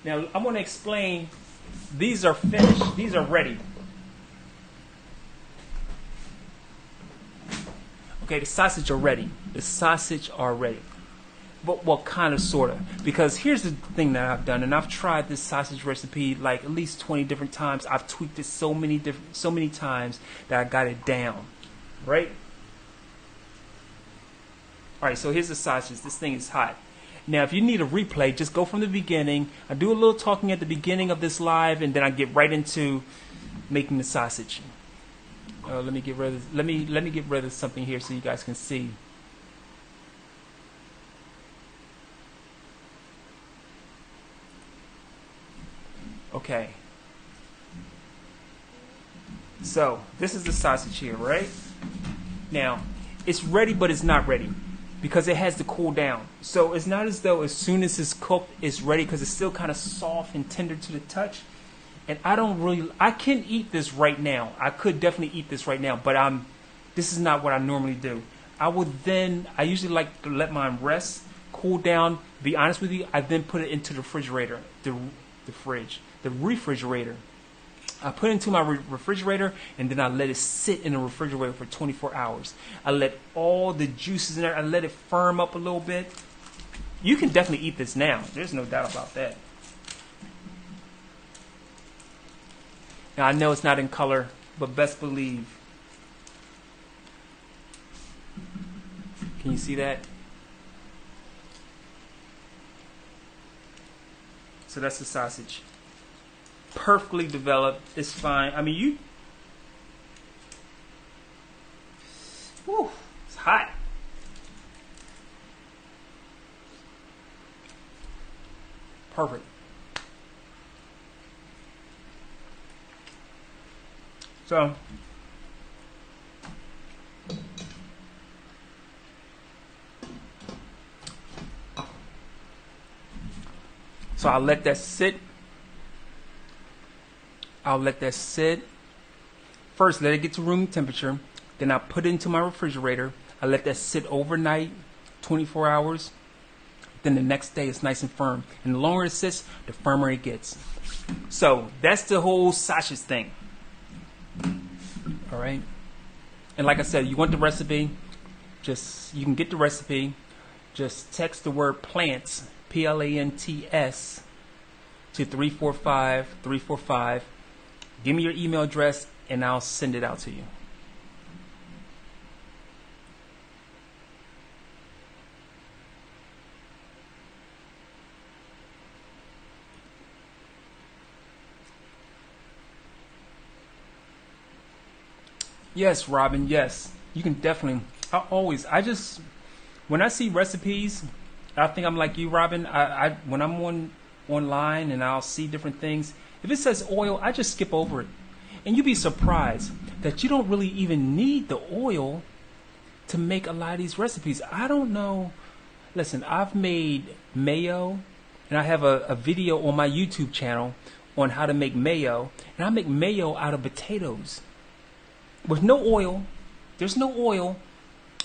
Now I'm going to explain. These are finished. These are ready. Okay, the sausage are ready. The sausage are ready. But well, kind of, sort of. Because here's the thing that I've done, and I've tried this sausage recipe like at least 20 different times. I've tweaked it so many times that I got it down. Right? All right. So here's the sausage. This thing is hot. Now, if you need a replay, just go from the beginning. I do a little talking at the beginning of this live, and then I get right into making the sausage. Let me get rid of get rid of something here so you guys can see. Okay. So this is the sausage here, right? Now, it's ready, but it's not ready, because it has to cool down. So it's not as though as soon as it's cooked, it's ready, because it's still kind of soft and tender to the touch. And I can eat this right now. I could definitely eat this right now, but this is not what I normally do. I usually like to let mine rest, cool down. Be honest with you, I then put it into the refrigerator, the refrigerator. I put it into my refrigerator, and then I let it sit in the refrigerator for 24 hours. I let all the juices in there, I let it firm up a little bit. You can definitely eat this now. There's no doubt about that. Now, I know it's not in color, but best believe. Can you see that? So that's the sausage. Perfectly developed. It's fine. I mean, whew, it's hot. Perfect. So I'll let that sit. First, let it get to room temperature. Then I put it into my refrigerator. I let that sit overnight, 24 hours. Then the next day it's nice and firm. And the longer it sits, the firmer it gets. So that's the whole sausage thing. All right. And like I said, you want the recipe, you can get the recipe. Just text the word plants, PLANTS, to 345-345. Give me your email address, and I'll send it out to you. Yes, Robin, yes. You can definitely. When I see recipes, I think I'm like you, Robin. When I'm online and I'll see different things, if it says oil, I just skip over it. And you'd be surprised that you don't really even need the oil to make a lot of these recipes. I don't know. Listen, I've made mayo, and I have a video on my YouTube channel on how to make mayo. And I make mayo out of potatoes. With no oil. There's no oil.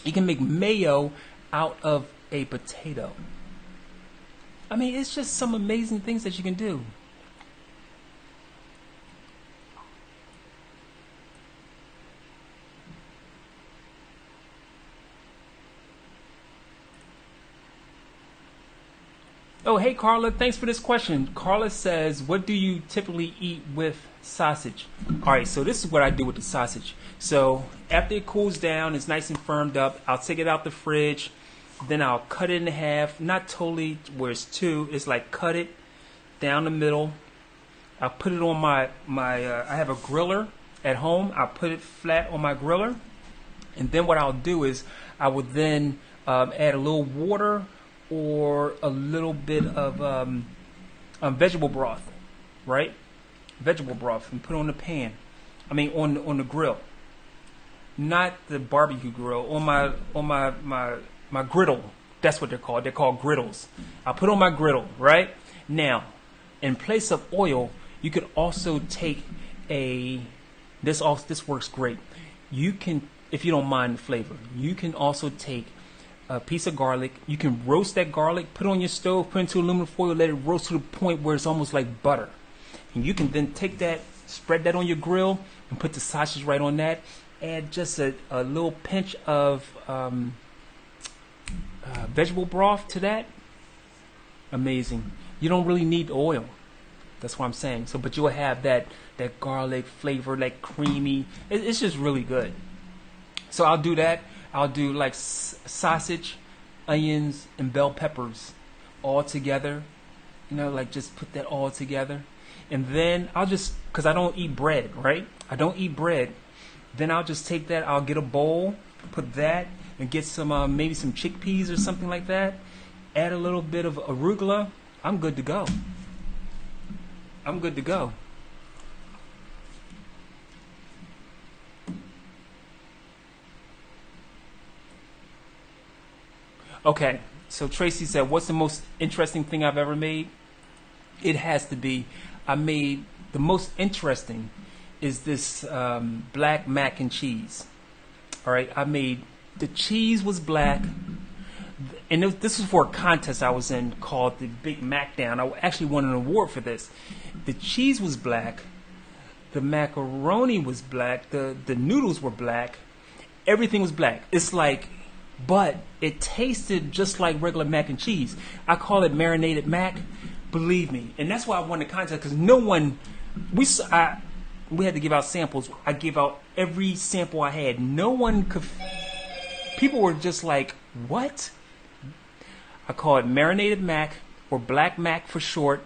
You can make mayo out of a potato. I mean, it's just some amazing things that you can do. Oh, hey, Carla. Thanks for this question. Carla says, what do you typically eat with sausage? All right, so this is what I do with the sausage. So after it cools down, it's nice and firmed up, I'll take it out the fridge. Then I'll cut it in half. Not totally where it's two. It's like cut it down the middle. I'll put it on my I have a griller at home. I'll put it flat on my griller. And then what I'll do is I would then add a little water or a little bit of vegetable broth, right? Vegetable broth, and put it on the pan. I mean, on the grill, not the barbecue grill. On my griddle. That's what they're called. They're called griddles. I'll put on my griddle, right? Now, in place of oil, you could also take this works great. You can, if you don't mind the flavor, you can also take a piece of garlic. You can roast that garlic, put it on your stove, put it into aluminum foil, let it roast to the point where it's almost like butter. And you can then take that, spread that on your grill, and put the sausage right on that. Add just a little pinch of vegetable broth to that. Amazing. You don't really need oil. That's what I'm saying. So, but you'll have that garlic flavor, like creamy. It's just really good. So I'll do that. I'll do like sausage, onions, and bell peppers all together. You know, like just put that all together. And then I'll just, because I don't eat bread, right? I don't eat bread. Then I'll just take that. I'll get a bowl, put that, and get some maybe some chickpeas or something like that. Add a little bit of arugula. I'm good to go. I'm good to go. Okay, so Tracy said, what's the most interesting thing I've ever made? It has to be, I made the most interesting is this black mac and cheese. All right, I made, the cheese was black, and this was for a contest I was in called the Big Mac Down. I actually won an award for this. The cheese was black, the macaroni was black, the noodles were black, everything was black. It's like, but it tasted just like regular mac and cheese. I call it marinated mac, believe me. And that's why I won the contest, because no one, we had to give out samples. I gave out every sample I had. No one could, people were just like, what? I call it marinated mac, or black mac for short.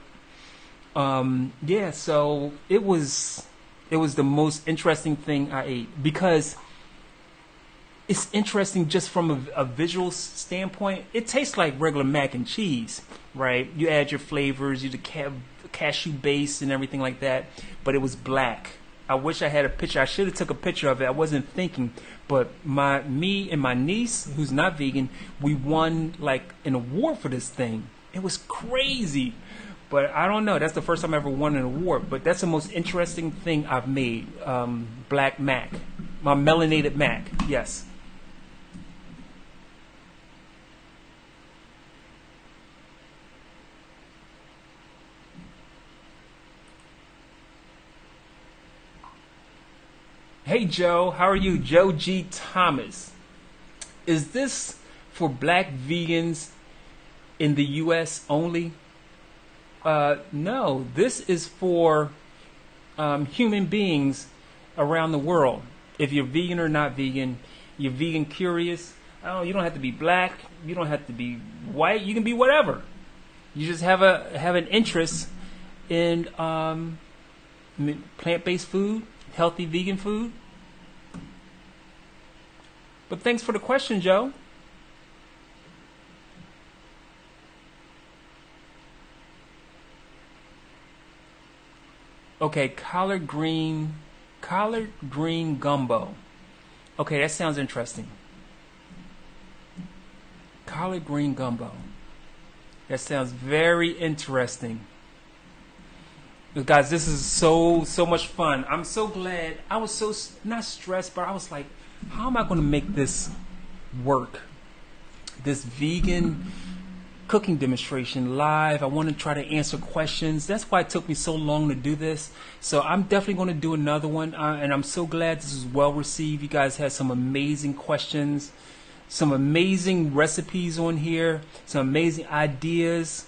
Yeah, so it was the most interesting thing I ate, because it's interesting just from a visual standpoint. It tastes like regular mac and cheese, right? You add your flavors, you the cashew base and everything like that, but it was black. I wish I had a picture. I should have took a picture of it. I wasn't thinking, but me and my niece, who's not vegan, we won like an award for this thing. It was crazy. But I don't know. That's the first time I ever won an award. But that's the most interesting thing I've made. Black mac. My melanated mac. Yes. Hey, Joe. How are you? Joe G. Thomas. Is this for black vegans in the U.S. only? No, this is for human beings around the world. If you're vegan or not vegan, you're vegan curious. Oh, you don't have to be black. You don't have to be white. You can be whatever. You just have an interest in plant-based food, healthy vegan food. But thanks for the question, Joe. Okay, collard green gumbo. Okay, that sounds interesting. Collard green gumbo. That sounds very interesting. But guys, this is so much fun. I'm so glad. I was so not stressed, but I was like, how am I going to make this work? This vegan cooking demonstration live. I want to try to answer questions. That's why it took me so long to do this. So I'm definitely going to do another one. And I'm so glad this is well received. You guys had some amazing questions, some amazing recipes on here, some amazing ideas.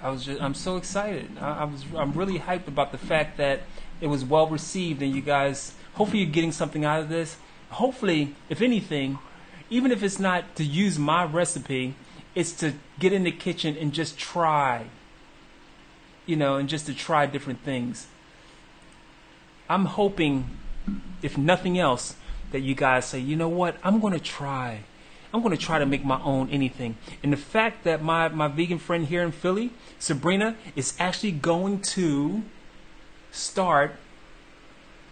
I'm so excited. I'm really hyped about the fact that it was well received, and you guys, hopefully you're getting something out of this. Hopefully, if anything, even if it's not to use my recipe, it's to get in the kitchen and just try, and just to try different things. I'm hoping, if nothing else, that you guys say, you know what, I'm going to try to make my own anything. And the fact that my vegan friend here in Philly, Sabrina, is actually going to start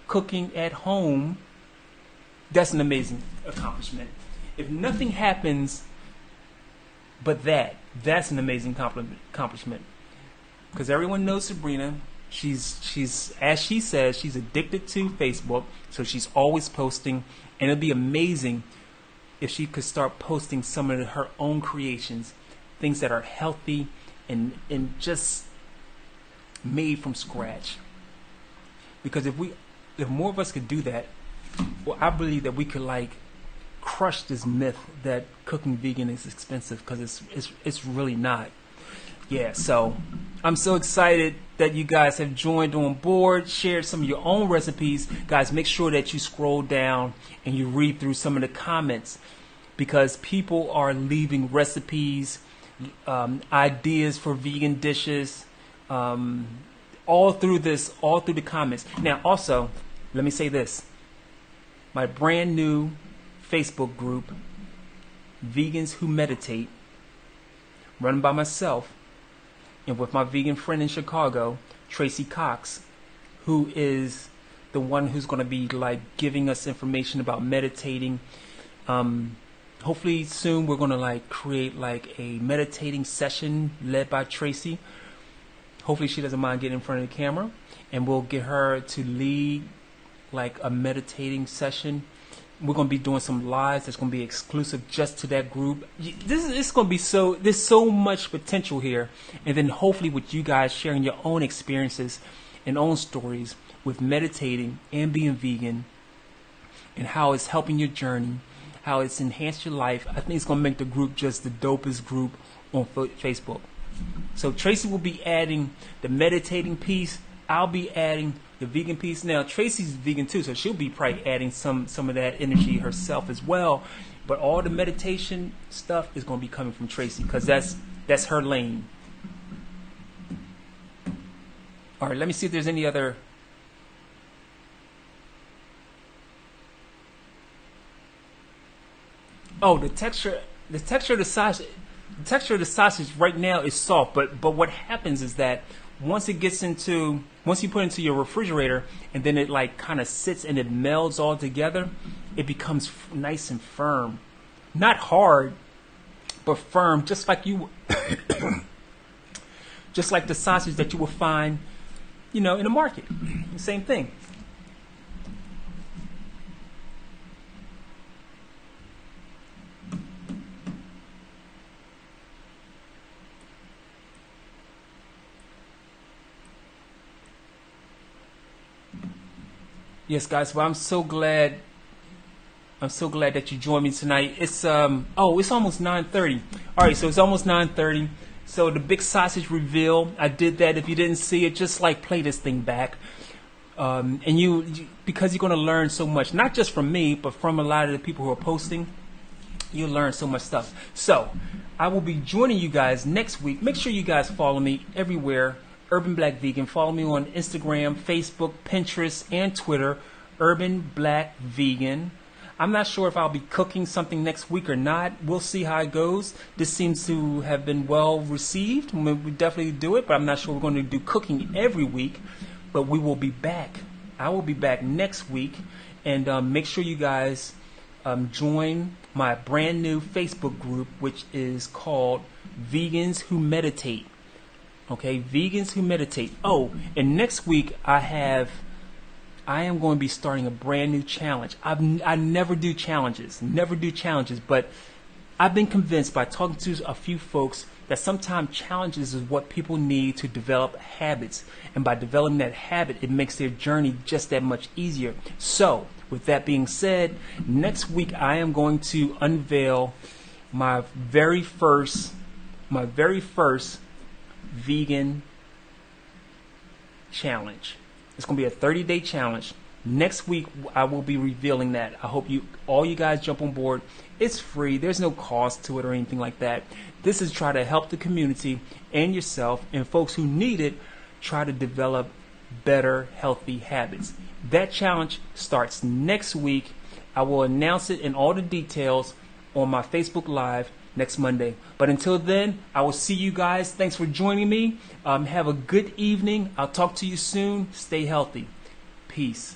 cooking at home, that's an amazing accomplishment. If nothing happens but that's an amazing accomplishment. Because everyone knows Sabrina. She's as she says, she's addicted to Facebook, so she's always posting, and it'd be amazing if she could start posting some of her own creations, things that are healthy and just made from scratch. Because if more of us could do that, well, I believe that we could crush this myth that cooking vegan is expensive, because it's really not. Yeah, so I'm so excited that you guys have joined on board, shared some of your own recipes. Guys, make sure that you scroll down and you read through some of the comments, because people are leaving recipes, ideas for vegan dishes, all through the comments. Now, also, let me say this. My brand new Facebook group, Vegans Who Meditate, run by myself, and with my vegan friend in Chicago, Tracy Cox, who is the one who's going to be giving us information about meditating. Hopefully soon we're going to create a meditating session led by Tracy. Hopefully she doesn't mind getting in front of the camera, and we'll get her to lead a meditating session. We're going to be doing some lives that's going to be exclusive just to that group. It's going to be there's so much potential here. And then hopefully with you guys sharing your own experiences and own stories with meditating and being vegan, and how it's helping your journey, how it's enhanced your life. I think it's going to make the group just the dopest group on Facebook. So Tracy will be adding the meditating piece. I'll be adding the vegan piece. Now, Tracy's vegan too, so she'll be probably adding some of that energy herself as well. But all the meditation stuff is going to be coming from Tracy, because that's her lane. All right, let me see if there's any other. Oh, the texture of the sausage. The texture of the sausage right now is soft, but what happens is that once you put it into your refrigerator, and then it kind of sits and it melds all together, it becomes nice and firm. Not hard, but firm, just like just like the sausage that you will find, in the market. Same thing. Yes, guys. Well, I'm so glad that you joined me tonight. It's it's almost 9:30. All right, so it's almost 9:30. So the big sausage reveal, I did that. If you didn't see it, just play this thing back, and because you're going to learn so much, not just from me, but from a lot of the people who are posting. You'll learn so much stuff. So I will be joining you guys next week. Make sure you guys follow me everywhere. Urban Black Vegan. Follow me on Instagram, Facebook, Pinterest, and Twitter. Urban Black Vegan. I'm not sure if I'll be cooking something next week or not. We'll see how it goes. This seems to have been well received. We definitely do it, but I'm not sure we're going to do cooking every week. But we will be back. I will be back next week. And make sure you guys join my brand new Facebook group, which is called Vegans Who Meditate. Okay, Vegans Who Meditate. Oh, and next week I am going to be starting a brand new challenge. I never do challenges, but I've been convinced by talking to a few folks that sometimes challenges is what people need to develop habits. And by developing that habit, it makes their journey just that much easier. So, with that being said, next week I am going to unveil my very first vegan challenge. It's going to be a 30-day challenge. Next week, I will be revealing that. I hope all you guys jump on board. It's free. There's no cost to it or anything like that. This is try to help the community and yourself and folks who need it try to develop better, healthy habits. That challenge starts next week. I will announce it in all the details on my Facebook Live next Monday. But until then, I will see you guys. Thanks for joining me. Have a good evening. I'll talk to you soon. Stay healthy. Peace.